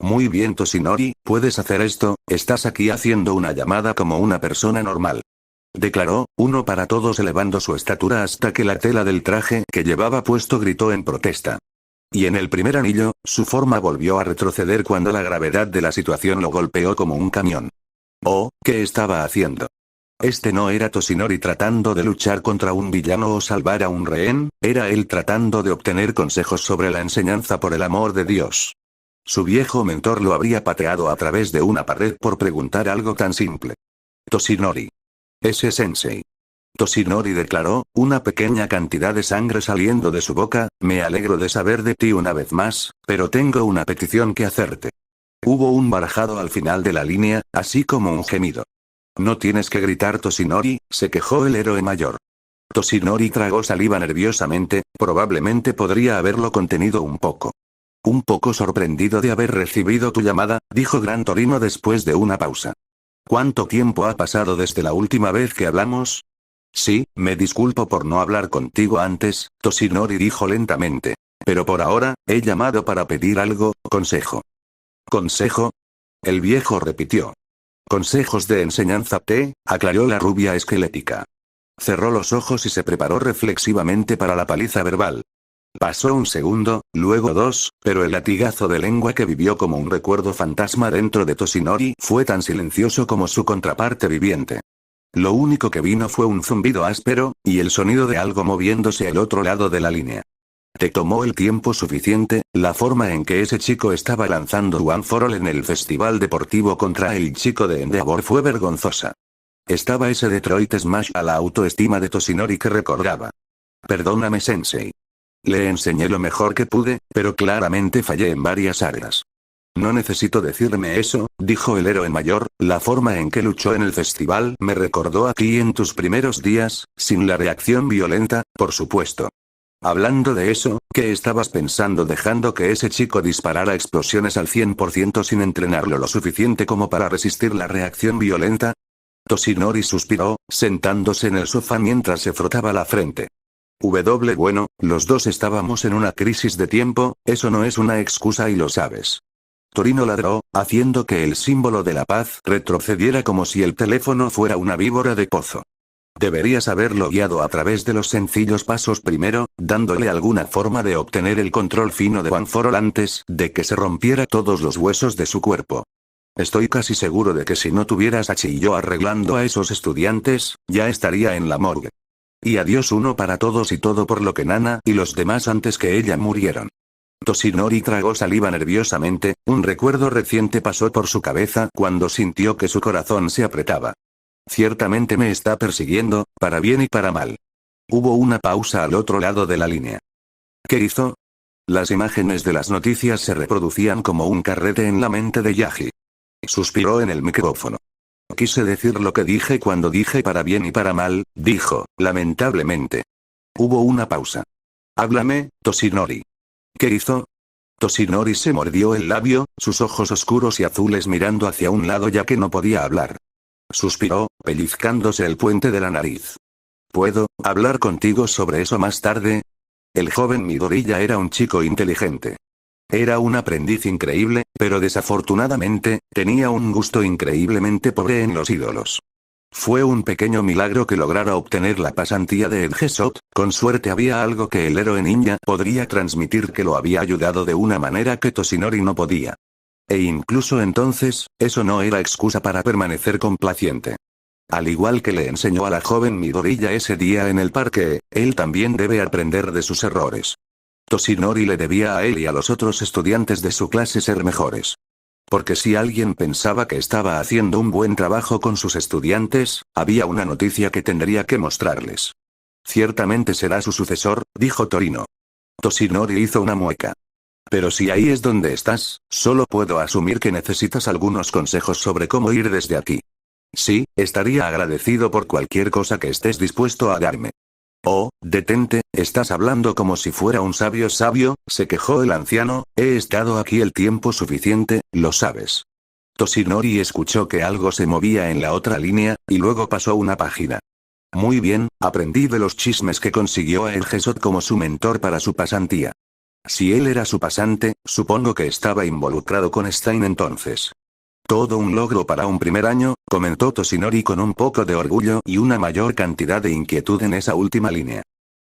Speaker 1: Muy bien Toshinori, puedes hacer esto, estás aquí haciendo una llamada como una persona normal. Declaró, uno para todos elevando su estatura hasta que la tela del traje que llevaba puesto gritó en protesta. Y en el primer anillo, su forma volvió a retroceder cuando la gravedad de la situación lo golpeó como un camión. Oh, ¿qué estaba haciendo? Este no era Toshinori tratando de luchar contra un villano o salvar a un rehén, era él tratando de obtener consejos sobre la enseñanza por el amor de Dios. Su viejo mentor lo habría pateado a través de una pared por preguntar algo tan simple. Toshinori. Ese sensei. Toshinori declaró, una pequeña cantidad de sangre saliendo de su boca, me alegro de saber de ti una vez más, pero tengo una petición que hacerte. Hubo un barajado al final de la línea, así como un gemido. No tienes que gritar Toshinori, se quejó el héroe mayor. Toshinori tragó saliva nerviosamente, probablemente podría haberlo contenido un poco. Un poco sorprendido de haber recibido tu llamada, dijo Gran Torino después de una pausa. ¿Cuánto tiempo ha pasado desde la última vez que hablamos? Sí, me disculpo por no hablar contigo antes, Toshinori dijo lentamente. Pero por ahora, he llamado para pedir algo, consejo. ¿Consejo? El viejo repitió. Consejos de enseñanza aclaró la rubia esquelética. Cerró los ojos y se preparó reflexivamente para la paliza verbal. Pasó un segundo, luego dos, pero el latigazo de lengua que vivió como un recuerdo fantasma dentro de Toshinori fue tan silencioso como su contraparte viviente. Lo único que vino fue un zumbido áspero, y el sonido de algo moviéndose al otro lado de la línea. Te tomó el tiempo suficiente, la forma en que ese chico estaba lanzando One for All en el festival deportivo contra el chico de Endeavor fue vergonzosa. Estaba ese Detroit Smash a la autoestima de Toshinori que recordaba. Perdóname sensei. Le enseñé lo mejor que pude, pero claramente fallé en varias áreas. No necesito decirme eso, dijo el héroe mayor, la forma en que luchó en el festival me recordó a ti en tus primeros días, sin la reacción violenta, por supuesto. Hablando de eso, ¿qué estabas pensando dejando que ese chico disparara explosiones al 100% sin entrenarlo lo suficiente como para resistir la reacción violenta? Toshinori suspiró, sentándose en el sofá mientras se frotaba la frente. Bueno, los dos estábamos en una crisis de tiempo, eso no es una excusa y lo sabes. Torino ladró, haciendo que el símbolo de la paz retrocediera como si el teléfono fuera una víbora de pozo. Deberías haberlo guiado a través de los sencillos pasos primero, dándole alguna forma de obtener el control fino de One for All antes de que se rompiera todos los huesos de su cuerpo. Estoy casi seguro de que si no tuvieras a Chiyo arreglando a esos estudiantes, ya estaría en la morgue. Y adiós uno para todos y todo por lo que Nana y los demás antes que ella murieron. Toshinori tragó saliva nerviosamente, un recuerdo reciente pasó por su cabeza cuando sintió que su corazón se apretaba. Ciertamente me está persiguiendo, para bien y para mal. Hubo una pausa al otro lado de la línea. ¿Qué hizo? Las imágenes de las noticias se reproducían como un carrete en la mente de Yaji. Suspiró en el micrófono. Quise decir lo que dije cuando dije para bien y para mal, dijo, lamentablemente. Hubo una pausa. Háblame, Toshinori. ¿Qué hizo? Toshinori se mordió el labio, sus ojos oscuros y azules mirando hacia un lado ya que no podía hablar. suspiró, pellizcándose el puente de la nariz. ¿Puedo hablar contigo sobre eso más tarde? El joven Midoriya era un chico inteligente. Era un aprendiz increíble, pero desafortunadamente, tenía un gusto increíblemente pobre en los ídolos. Fue un pequeño milagro que lograra obtener la pasantía de Edgesot, con suerte había algo que el héroe ninja podría transmitir que lo había ayudado de una manera que Toshinori no podía. E incluso entonces, eso no era excusa para permanecer complaciente. Al igual que le enseñó a la joven Midoriya ese día en el parque, él también debe aprender de sus errores. Toshinori le debía a él y a los otros estudiantes de su clase ser mejores. Porque si alguien pensaba que estaba haciendo un buen trabajo con sus estudiantes, había una noticia que tendría que mostrarles. Ciertamente será su sucesor, dijo Torino. Toshinori hizo una mueca. Pero si ahí es donde estás, solo puedo asumir que necesitas algunos consejos sobre cómo ir desde aquí. Sí, estaría agradecido por cualquier cosa que estés dispuesto a darme. Oh, detente, estás hablando como si fuera un sabio, se quejó el anciano, he estado aquí el tiempo suficiente, lo sabes. Toshinori escuchó que algo se movía en la otra línea, y luego pasó una página. Muy bien, aprendí de los chismes que consiguió a Edgesot como su mentor para su pasantía. Si él era su pasante, supongo que estaba involucrado con Stein entonces. Todo un logro para un primer año, comentó Toshinori con un poco de orgullo y una mayor cantidad de inquietud en esa última línea.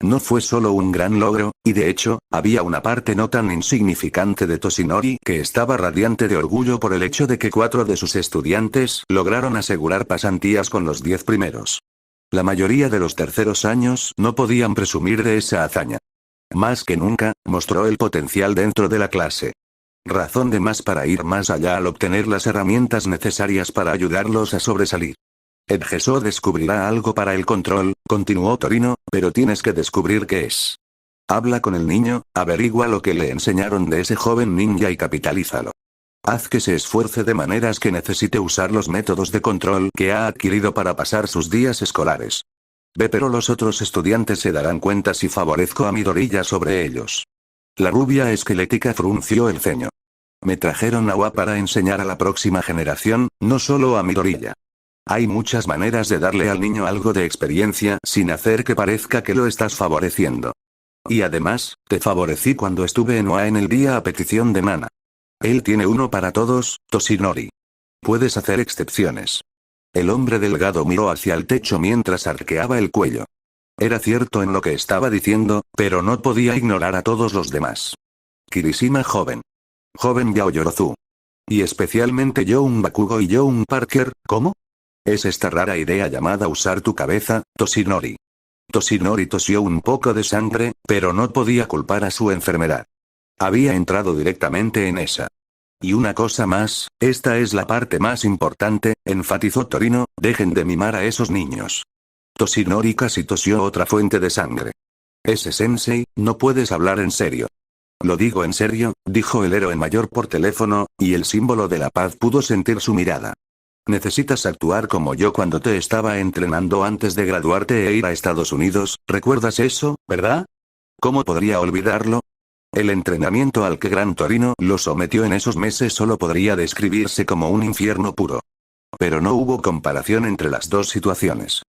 Speaker 1: No fue solo un gran logro, y de hecho, había una parte no tan insignificante de Toshinori que estaba radiante de orgullo por el hecho de que 4 de sus estudiantes lograron asegurar pasantías con los 10 primeros. La mayoría de los terceros años no podían presumir de esa hazaña. Más que nunca, mostró el potencial dentro de la clase. Razón de más para ir más allá al obtener las herramientas necesarias para ayudarlos a sobresalir. Edgesot descubrirá algo para el control, continuó Torino, pero tienes que descubrir qué es. Habla con el niño, averigua lo que le enseñaron de ese joven ninja y capitalízalo. Haz que se esfuerce de maneras que necesite usar los métodos de control que ha adquirido para pasar sus días escolares. Ve, pero los otros estudiantes se darán cuenta si favorezco a Midoriya sobre ellos. La rubia esquelética frunció el ceño. Me trajeron agua para enseñar a la próxima generación, no solo a Midoriya. Hay muchas maneras de darle al niño algo de experiencia sin hacer que parezca que lo estás favoreciendo. Y además, te favorecí cuando estuve en OA en el día a petición de Nana. Él tiene uno para todos, Toshinori. Puedes hacer excepciones. El hombre delgado miró hacia el techo mientras arqueaba el cuello. Era cierto en lo que estaba diciendo, pero no podía ignorar a todos los demás. Kirishima joven. Joven Yaoyorozu. Y especialmente Young Bakugo y Young Parker, ¿cómo? Es esta rara idea llamada usar tu cabeza, Toshinori. Toshinori tosió un poco de sangre, pero no podía culpar a su enfermedad. Había entrado directamente en esa. Y una cosa más, esta es la parte más importante, enfatizó Torino, dejen de mimar a esos niños. Toshinori casi tosió otra fuente de sangre. Ese sensei, no puedes hablar en serio. Lo digo en serio, dijo el héroe mayor por teléfono, y el símbolo de la paz pudo sentir su mirada. Necesitas actuar como yo cuando te estaba entrenando antes de graduarte e ir a Estados Unidos, ¿recuerdas eso, verdad? ¿Cómo podría olvidarlo? El entrenamiento al que Gran Torino lo sometió en esos meses solo podría describirse como un infierno puro. Pero no hubo comparación entre las dos situaciones.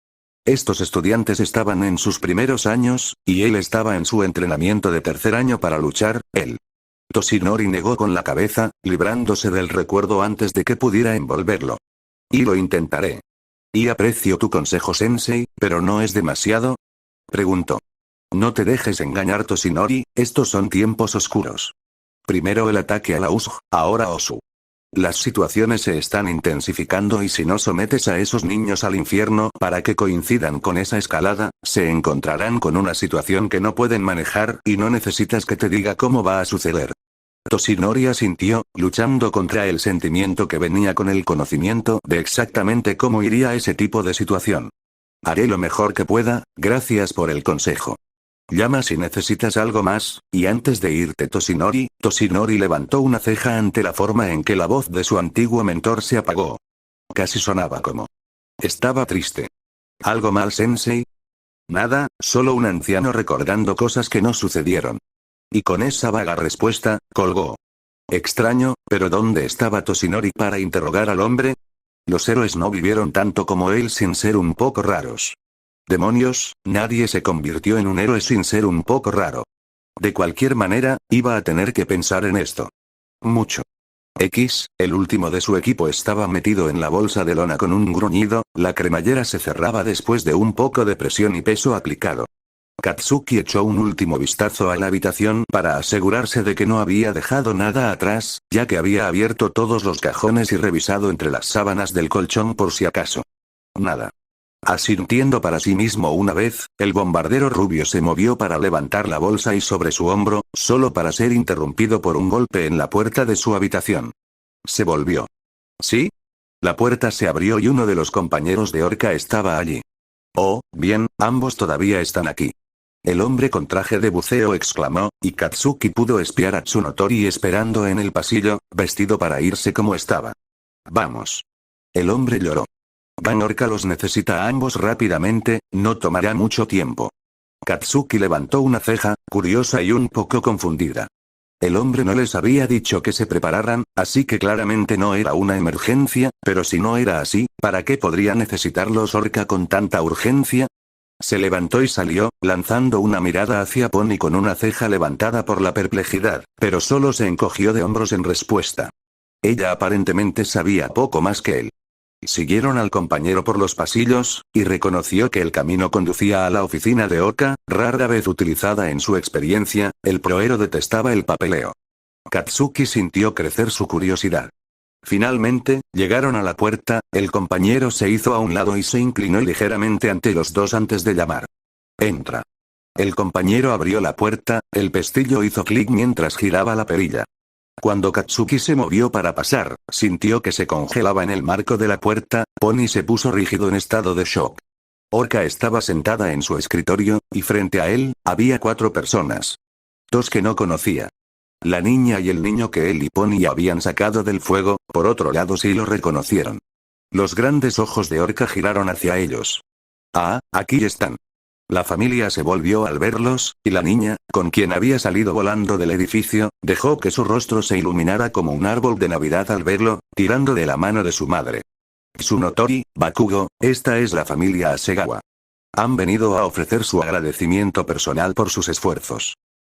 Speaker 1: Estos estudiantes estaban en sus primeros años, y él estaba en su entrenamiento de tercer año para luchar, él. Toshinori negó con la cabeza, librándose del recuerdo antes de que pudiera envolverlo. Y lo intentaré. Y aprecio tu consejo, sensei, pero ¿no es demasiado? Preguntó. No te dejes engañar, Toshinori, estos son tiempos oscuros. Primero el ataque a la USG, ahora Osu. Las situaciones se están intensificando y si no sometes a esos niños al infierno para que coincidan con esa escalada, se encontrarán con una situación que no pueden manejar y no necesitas que te diga cómo va a suceder. Toshinori asintió, luchando contra el sentimiento que venía con el conocimiento de exactamente cómo iría ese tipo de situación. Haré lo mejor que pueda, gracias por el consejo. Llama si necesitas algo más, y antes de irte Toshinori levantó una ceja ante la forma en que la voz de su antiguo mentor se apagó. Casi sonaba como. Estaba triste. ¿Algo mal, sensei? Nada, solo un anciano recordando cosas que no sucedieron. Y con esa vaga respuesta, colgó. Extraño, pero ¿dónde estaba Toshinori para interrogar al hombre? Los héroes no vivieron tanto como él sin ser un poco raros. Demonios, nadie se convirtió en un héroe sin ser un poco raro. De cualquier manera, iba a tener que pensar en esto. Mucho. El último de su equipo estaba metido en la bolsa de lona con un gruñido, la cremallera se cerraba después de un poco de presión y peso aplicado. Katsuki echó un último vistazo a la habitación para asegurarse de que no había dejado nada atrás, ya que había abierto todos los cajones y revisado entre las sábanas del colchón por si acaso. Nada. Asintiendo para sí mismo una vez, el bombardero rubio se movió para levantar la bolsa y sobre su hombro, solo para ser interrumpido por un golpe en la puerta de su habitación. Se volvió. ¿Sí? La puerta se abrió y uno de los compañeros de Orca estaba allí. Oh, bien, ambos todavía están aquí. El hombre con traje de buceo exclamó, y Katsuki pudo espiar a Tsunotori esperando en el pasillo, vestido para irse como estaba. Vamos. El hombre lloró. Van Orca los necesita a ambos rápidamente, no tomará mucho tiempo. Katsuki levantó una ceja, curiosa y un poco confundida. El hombre no les había dicho que se prepararan, así que claramente no era una emergencia, pero si no era así, ¿para qué podría necesitarlos Orca con tanta urgencia? Se levantó y salió, lanzando una mirada hacia Pony con una ceja levantada por la perplejidad, pero solo se encogió de hombros en respuesta. Ella aparentemente sabía poco más que él. Siguieron al compañero por los pasillos, y reconoció que el camino conducía a la oficina de Orca, rara vez utilizada en su experiencia, el proero detestaba el papeleo. Katsuki sintió crecer su curiosidad. Finalmente, llegaron a la puerta, el compañero se hizo a un lado y se inclinó ligeramente ante los dos antes de llamar. Entra. El compañero abrió la puerta, el pestillo hizo clic mientras giraba la perilla. Cuando Katsuki se movió para pasar, sintió que se congelaba en el marco de la puerta, Pony se puso rígido en estado de shock. Orca estaba sentada en su escritorio, y frente a él, había 4 personas. 2 que no conocía. La niña y el niño que él y Pony habían sacado del fuego, por otro lado sí lo reconocieron. Los grandes ojos de Orca giraron hacia ellos. Ah, aquí están. La familia se volvió al verlos, y la niña, con quien había salido volando del edificio, dejó que su rostro se iluminara como un árbol de Navidad al verlo, tirando de la mano de su madre. Tsunotori, Bakugo, esta es la familia Hasegawa. Han venido a ofrecer su agradecimiento personal por sus esfuerzos.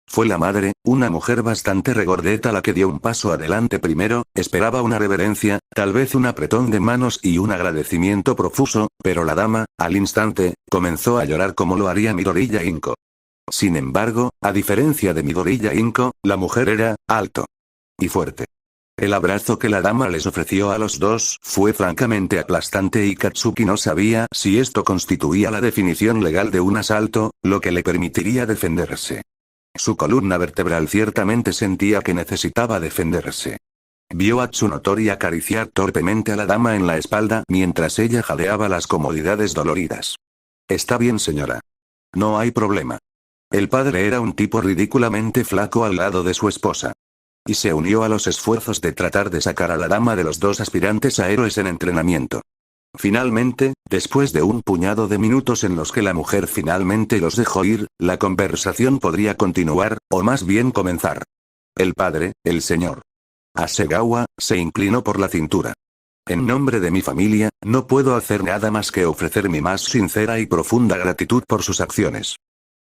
Speaker 1: Fue la madre, una mujer bastante regordeta la que dio un paso adelante primero, esperaba una reverencia, tal vez un apretón de manos y un agradecimiento profuso, pero la dama, al instante, comenzó a llorar como lo haría Midoriya Inko. Sin embargo, a diferencia de Midoriya Inko, la mujer era alto y fuerte. El abrazo que la dama les ofreció a los dos fue francamente aplastante y Katsuki no sabía si esto constituía la definición legal de un asalto, lo que le permitiría defenderse. Su columna vertebral ciertamente sentía que necesitaba defenderse. Vio a Tsunotori acariciar torpemente a la dama en la espalda mientras ella jadeaba las comodidades doloridas. Está bien, señora. No hay problema. El padre era un tipo ridículamente flaco al lado de su esposa. Y se unió a los esfuerzos de tratar de sacar a la dama de los 2 aspirantes a héroes en entrenamiento. Finalmente, después de un puñado de minutos en los que la mujer finalmente los dejó ir, la conversación podría continuar, o más bien comenzar. El padre, el señor Hasegawa, se inclinó por la cintura. En nombre de mi familia, no puedo hacer nada más que ofrecer mi más sincera y profunda gratitud por sus acciones.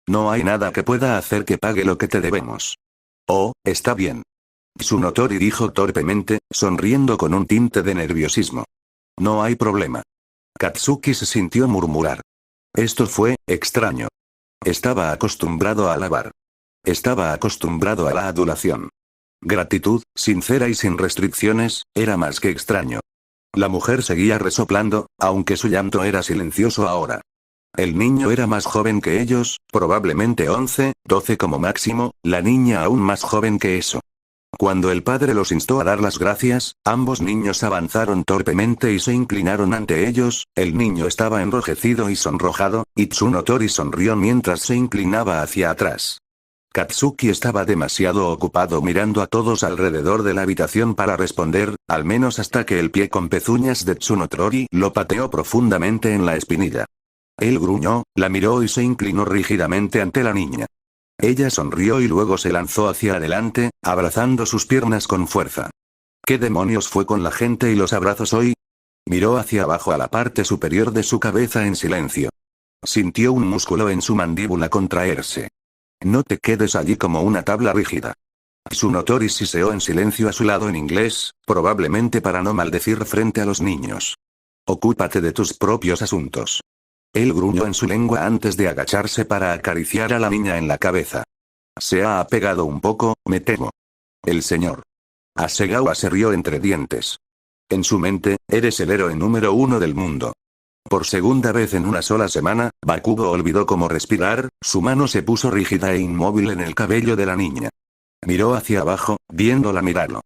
Speaker 1: No hay nada que pueda hacer que pague lo que te debemos. Oh, está bien. Tsunotori dijo torpemente, sonriendo con un tinte de nerviosismo. No hay problema. Katsuki se sintió murmurar. Esto fue extraño. Estaba acostumbrado a alabar. Estaba acostumbrado a la adulación. Gratitud, sincera y sin restricciones, era más que extraño. La mujer seguía resoplando, aunque su llanto era silencioso ahora. El niño era más joven que ellos, probablemente 11, 12 como máximo, la niña aún más joven que eso. Cuando el padre los instó a dar las gracias, ambos niños avanzaron torpemente y se inclinaron ante ellos, el niño estaba enrojecido y sonrojado, y Tsunotori sonrió mientras se inclinaba hacia atrás. Katsuki estaba demasiado ocupado mirando a todos alrededor de la habitación para responder, al menos hasta que el pie con pezuñas de Tsunotori lo pateó profundamente en la espinilla. Él gruñó, la miró y se inclinó rígidamente ante la niña. Ella sonrió y luego se lanzó hacia adelante, abrazando sus piernas con fuerza. ¿Qué demonios fue con la gente y los abrazos hoy? Miró hacia abajo a la parte superior de su cabeza en silencio. Sintió un músculo en su mandíbula contraerse. No te quedes allí como una tabla rígida. Tsunotori siseó en silencio a su lado en inglés, probablemente para no maldecir frente a los niños. Ocúpate de tus propios asuntos. Él gruñó en su lengua antes de agacharse para acariciar a la niña en la cabeza. Se ha apegado un poco, me temo. El señor Hasegawa se rió entre dientes. En su mente, eres el héroe número 1 del mundo. Por segunda vez en una sola semana, Bakugo olvidó cómo respirar, su mano se puso rígida e inmóvil en el cabello de la niña. Miró hacia abajo, viéndola mirarlo.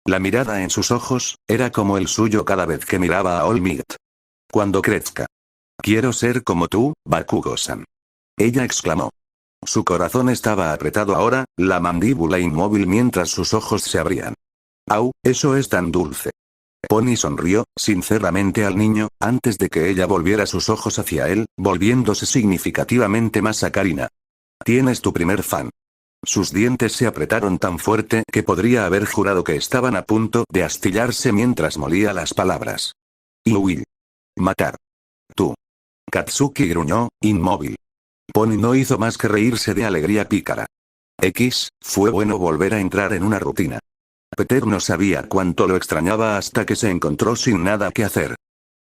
Speaker 1: La mirada en sus ojos, era como el suyo cada vez que miraba a All Might. Cuando crezca. Quiero ser como tú, Bakugo-san. Ella exclamó. Su corazón estaba apretado ahora, la mandíbula inmóvil mientras sus ojos se abrían. Au, eso es tan dulce. Pony sonrió, sinceramente al niño, antes de que ella volviera sus ojos hacia él, volviéndose significativamente más a Karina. Tienes tu primer fan. Sus dientes se apretaron tan fuerte que podría haber jurado que estaban a punto de astillarse mientras molía las palabras. Y Will. Matar. Tú. Katsuki gruñó, inmóvil. Pony no hizo más que reírse de alegría pícara. Fue bueno volver a entrar en una rutina. Peter no sabía cuánto lo extrañaba hasta que se encontró sin nada que hacer.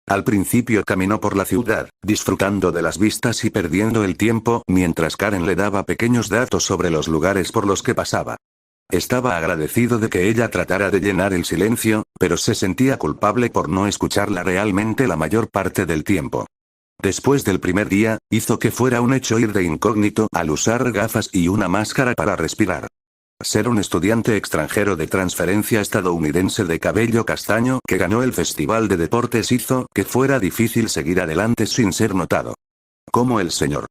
Speaker 1: Al principio caminó por la ciudad, disfrutando de las vistas y perdiendo el tiempo mientras Karen le daba pequeños datos sobre los lugares por los que pasaba. Estaba agradecido de que ella tratara de llenar el silencio, pero se sentía culpable por no escucharla realmente la mayor parte del tiempo. Después del primer día, hizo que fuera un hecho ir de incógnito al usar gafas y una máscara para respirar. Ser un estudiante extranjero de transferencia estadounidense de cabello castaño que ganó el Festival de Deportes hizo que fuera difícil seguir adelante sin ser notado. Como el señor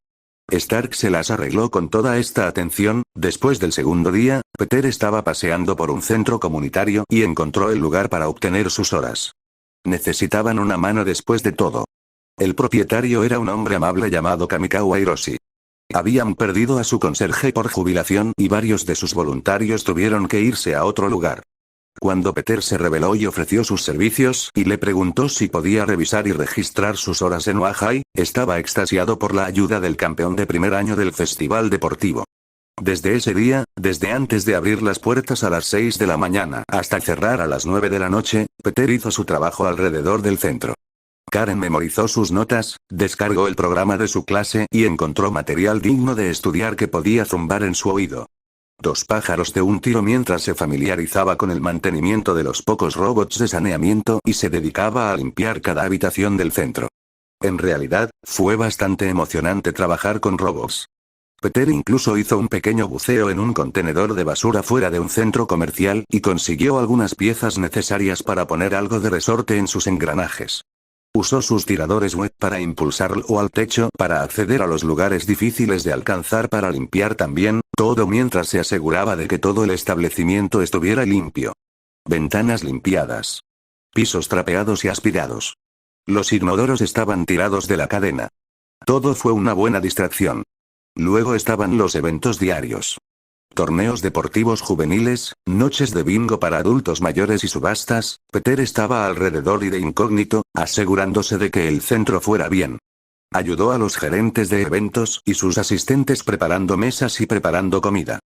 Speaker 1: Stark se las arregló con toda esta atención. Después del segundo día, Peter estaba paseando por un centro comunitario y encontró el lugar para obtener sus horas. Necesitaban una mano después de todo. El propietario era un hombre amable llamado Kamikawa Hiroshi. Habían perdido a su conserje por jubilación y varios de sus voluntarios tuvieron que irse a otro lugar. Cuando Peter se rebeló y ofreció sus servicios y le preguntó si podía revisar y registrar sus horas en Wahai, estaba extasiado por la ayuda del campeón de primer año del festival deportivo. Desde ese día, desde antes de abrir las puertas a las 6 de la mañana hasta cerrar a las 9 de la noche, Peter hizo su trabajo alrededor del centro. Karen memorizó sus notas, descargó el programa de su clase y encontró material digno de estudiar que podía zumbar en su oído. Dos pájaros de un tiro mientras se familiarizaba con el mantenimiento de los pocos robots de saneamiento y se dedicaba a limpiar cada habitación del centro. En realidad, fue bastante emocionante trabajar con robots. Peter incluso hizo un pequeño buceo en un contenedor de basura fuera de un centro comercial y consiguió algunas piezas necesarias para poner algo de resorte en sus engranajes. Usó sus tiradores web para impulsarlo al techo para acceder a los lugares difíciles de alcanzar para limpiar también, todo mientras se aseguraba de que todo el establecimiento estuviera limpio. Ventanas limpiadas. Pisos trapeados y aspirados. Los inodoros estaban tirados de la cadena. Todo fue una buena distracción. Luego estaban los eventos diarios. Torneos deportivos juveniles, noches de bingo para adultos mayores y subastas. Peter estaba alrededor y de incógnito, asegurándose de que el centro fuera bien. Ayudó a los gerentes de eventos y sus asistentes preparando mesas y preparando comida.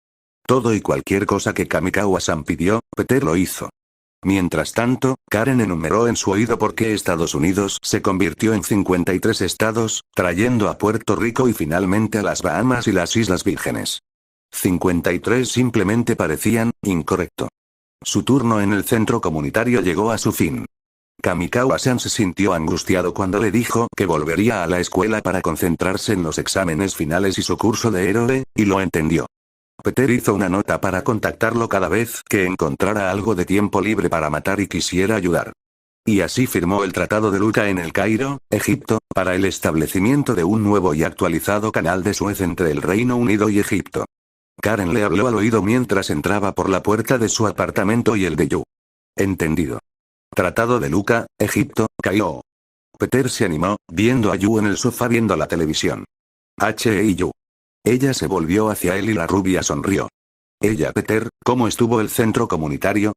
Speaker 1: Todo y cualquier cosa que Kamikawa-san pidió, Peter lo hizo. Mientras tanto, Karen enumeró en su oído por qué Estados Unidos se convirtió en 53 estados, trayendo a Puerto Rico y finalmente a las Bahamas y las Islas Vírgenes. 53 simplemente parecían incorrecto. Su turno en el centro comunitario llegó a su fin. Kamikawa-san se sintió angustiado cuando le dijo que volvería a la escuela para concentrarse en los exámenes finales y su curso de héroe, y lo entendió. Peter hizo una nota para contactarlo cada vez que encontrara algo de tiempo libre para matar y quisiera ayudar. Y así firmó el Tratado de Luca en el Cairo, Egipto, para el establecimiento de un nuevo y actualizado canal de Suez entre el Reino Unido y Egipto. Karen le habló al oído mientras entraba por la puerta de su apartamento y el de Yu. Entendido. Tratado de Luca, Egipto, Cairo. Peter se animó, viendo a Yu en el sofá viendo la televisión. Y Yu. Ella se volvió hacia él y la rubia sonrió. Peter, ¿cómo estuvo el centro comunitario?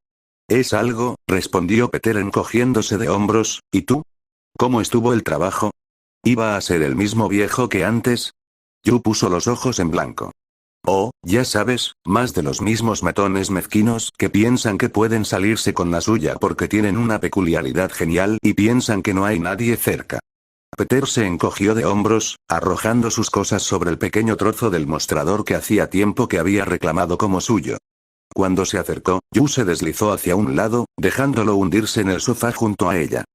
Speaker 1: Es algo, respondió Peter encogiéndose de hombros, ¿y tú? ¿Cómo estuvo el trabajo? ¿Iba a ser el mismo viejo que antes? Yu puso los ojos en blanco. Oh, ya sabes, más de los mismos matones mezquinos que piensan que pueden salirse con la suya porque tienen una peculiaridad genial y piensan que no hay nadie cerca. Peter se encogió de hombros, arrojando sus cosas sobre el pequeño trozo del mostrador que hacía tiempo que había reclamado como suyo. Cuando se acercó, Yu se deslizó hacia un lado, dejándolo hundirse en el sofá junto a ella.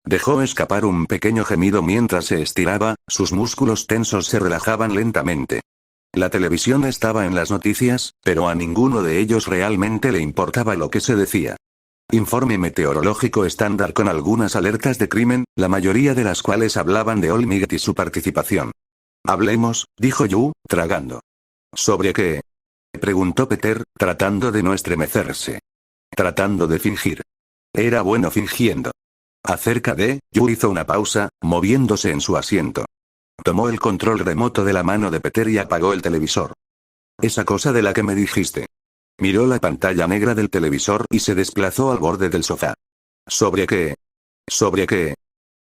Speaker 1: Dejó escapar un pequeño gemido mientras se estiraba, sus músculos tensos se relajaban lentamente. La televisión estaba en las noticias, pero a ninguno de ellos realmente le importaba lo que se decía. Informe meteorológico estándar con algunas alertas de crimen, la mayoría de las cuales hablaban de Olmigt y su participación. Hablemos, dijo Yu, tragando. ¿Sobre qué? Preguntó Peter, tratando de no estremecerse. Tratando de fingir. Era bueno fingiendo. Acerca de, Yu hizo una pausa, moviéndose en su asiento. Tomó el control remoto de la mano de Peter y apagó el televisor. Esa cosa de la que me dijiste. Miró la pantalla negra del televisor y se desplazó al borde del sofá. ¿Sobre qué? ¿Sobre qué?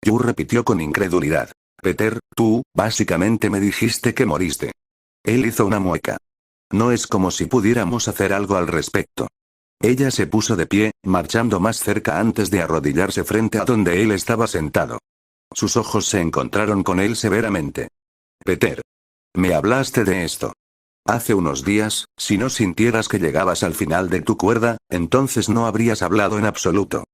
Speaker 1: Yu repitió con incredulidad. Peter, tú, básicamente me dijiste que moriste. Él hizo una mueca. No es como si pudiéramos hacer algo al respecto. Ella se puso de pie, marchando más cerca antes de arrodillarse frente a donde él estaba sentado. Sus ojos se encontraron con él severamente. Peter. Me hablaste de esto. Hace unos días, si no sintieras que llegabas al final de tu cuerda, entonces no habrías hablado en absoluto.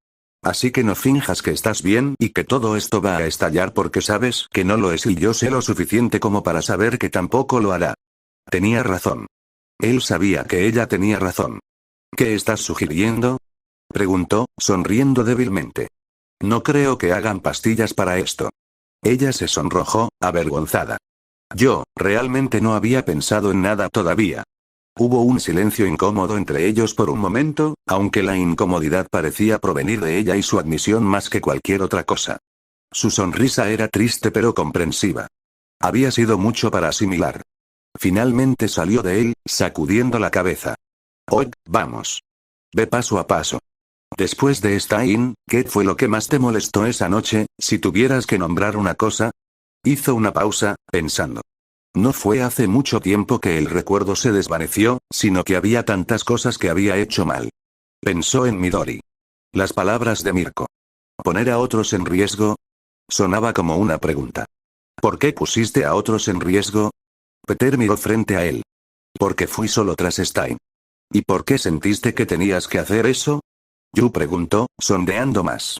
Speaker 1: Así que no finjas que estás bien y que todo esto va a estallar porque sabes que no lo es y yo sé lo suficiente como para saber que tampoco lo hará. Tenía razón. Él sabía que ella tenía razón. ¿Qué estás sugiriendo? Preguntó, sonriendo débilmente. No creo que hagan pastillas para esto. Ella se sonrojó, avergonzada. Yo, realmente no había pensado en nada todavía. Hubo un silencio incómodo entre ellos por un momento, aunque la incomodidad parecía provenir de ella y su admisión más que cualquier otra cosa. Su sonrisa era triste pero comprensiva. Había sido mucho para asimilar. Finalmente salió de él, sacudiendo la cabeza. Oye, vamos. Ve paso a paso. Después de Stein, ¿qué fue lo que más te molestó esa noche, si tuvieras que nombrar una cosa? Hizo una pausa, pensando. No fue hace mucho tiempo que el recuerdo se desvaneció, sino que había tantas cosas que había hecho mal. Pensó en Midori. Las palabras de Mirko. ¿Poner a otros en riesgo? Sonaba como una pregunta. ¿Por qué pusiste a otros en riesgo? Peter miró frente a él. Porque fui solo tras Stein. ¿Y por qué sentiste que tenías que hacer eso? Yu preguntó, sondeando más.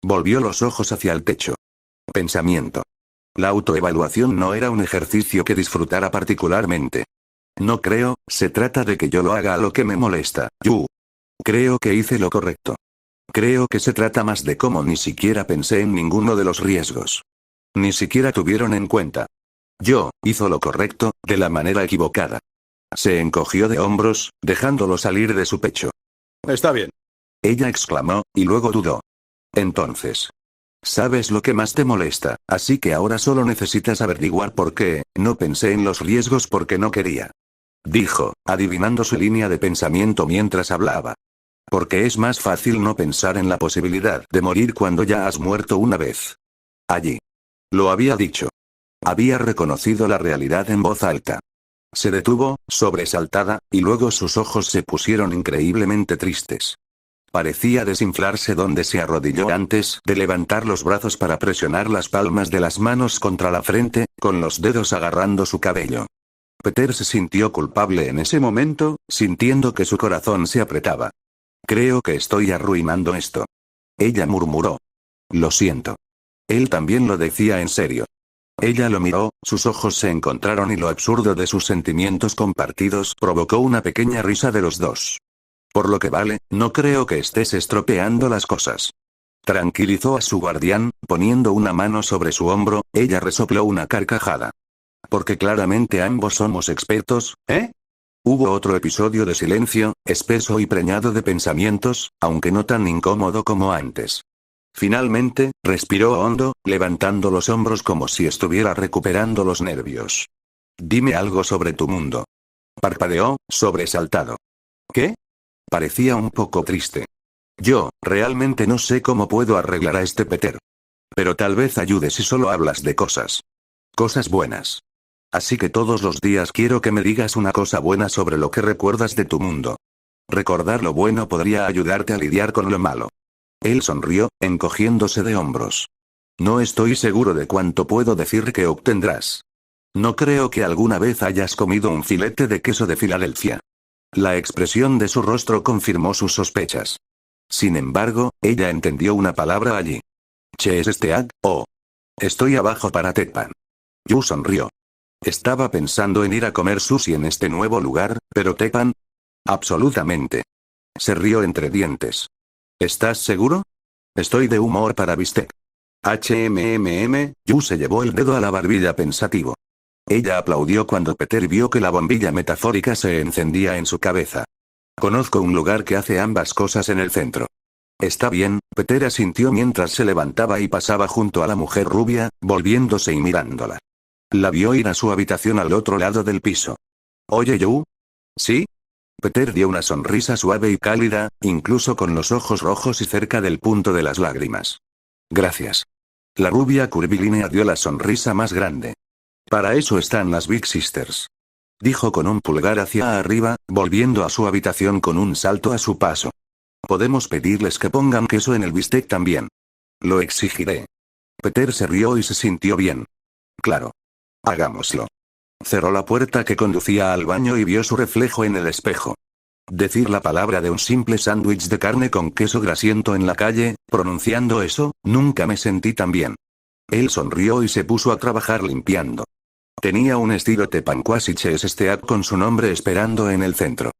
Speaker 1: Volvió los ojos hacia el techo. Pensamiento. La autoevaluación no era un ejercicio que disfrutara particularmente. No creo, se trata de que yo lo haga a lo que me molesta, Yu. Creo que hice lo correcto. Creo que se trata más de cómo ni siquiera pensé en ninguno de los riesgos. Ni siquiera tuvieron en cuenta. Yo, hizo lo correcto, de la manera equivocada. Se encogió de hombros, dejándolo salir de su pecho. Está bien. Ella exclamó, y luego dudó. Entonces. Sabes lo que más te molesta, así que ahora solo necesitas averiguar por qué, no pensé en los riesgos porque no quería. Dijo, adivinando su línea de pensamiento mientras hablaba. Porque es más fácil no pensar en la posibilidad de morir cuando ya has muerto una vez. Allí. Lo había dicho. Había reconocido la realidad en voz alta. Se detuvo, sobresaltada, y luego sus ojos se pusieron increíblemente tristes. Parecía desinflarse donde se arrodilló antes de levantar los brazos para presionar las palmas de las manos contra la frente, con los dedos agarrando su cabello. Peter se sintió culpable en ese momento, sintiendo que su corazón se apretaba. Creo que estoy arruinando esto. Ella murmuró. Lo siento. Él también lo decía en serio. Ella lo miró, sus ojos se encontraron y lo absurdo de sus sentimientos compartidos provocó una pequeña risa de los dos. Por lo que vale, no creo que estés estropeando las cosas. Tranquilizó a su guardián, poniendo una mano sobre su hombro, ella resopló una carcajada. Porque claramente ambos somos expertos, ¿eh? Hubo otro episodio de silencio, espeso y preñado de pensamientos, aunque no tan incómodo como antes. Finalmente, respiró hondo, levantando los hombros como si estuviera recuperando los nervios. Dime algo sobre tu mundo. Parpadeó, sobresaltado. ¿Qué? Parecía un poco triste. Yo, realmente no sé cómo puedo arreglar a este Peter. Pero tal vez ayude si solo hablas de cosas. Cosas buenas. Así que todos los días quiero que me digas una cosa buena sobre lo que recuerdas de tu mundo. Recordar lo bueno podría ayudarte a lidiar con lo malo. Él sonrió, encogiéndose de hombros. No estoy seguro de cuánto puedo decir que obtendrás. No creo que alguna vez hayas comido un filete de queso de Filadelfia. La expresión de su rostro confirmó sus sospechas. Sin embargo, ella entendió una palabra allí. Cheesesteak, oh. Estoy abajo para Tecpan. Yu sonrió. Estaba pensando en ir a comer sushi en este nuevo lugar, pero Tecpan. Absolutamente. Se rió entre dientes. ¿Estás seguro? Estoy de humor para bistec. Yu se llevó el dedo a la barbilla pensativo. Ella aplaudió cuando Peter vio que la bombilla metafórica se encendía en su cabeza. Conozco un lugar que hace ambas cosas en el centro. Está bien, Peter asintió mientras se levantaba y pasaba junto a la mujer rubia, volviéndose y mirándola. La vio ir a su habitación al otro lado del piso. ¿Oye, Yu? ¿Sí? Peter dio una sonrisa suave y cálida, incluso con los ojos rojos y cerca del punto de las lágrimas. Gracias. La rubia curvilínea dio la sonrisa más grande. Para eso están las Big Sisters. Dijo con un pulgar hacia arriba, volviendo a su habitación con un salto a su paso. Podemos pedirles que pongan queso en el bistec también. Lo exigiré. Peter se rió y se sintió bien. Claro. Hagámoslo. Cerró la puerta que conducía al baño y vio su reflejo en el espejo. Decir la palabra de un simple sándwich de carne con queso grasiento en la calle, pronunciando eso, nunca me sentí tan bien. Él sonrió y se puso a trabajar limpiando. Tenía un estilo Tepan Quasi Cheesesteak con su nombre esperando en el centro.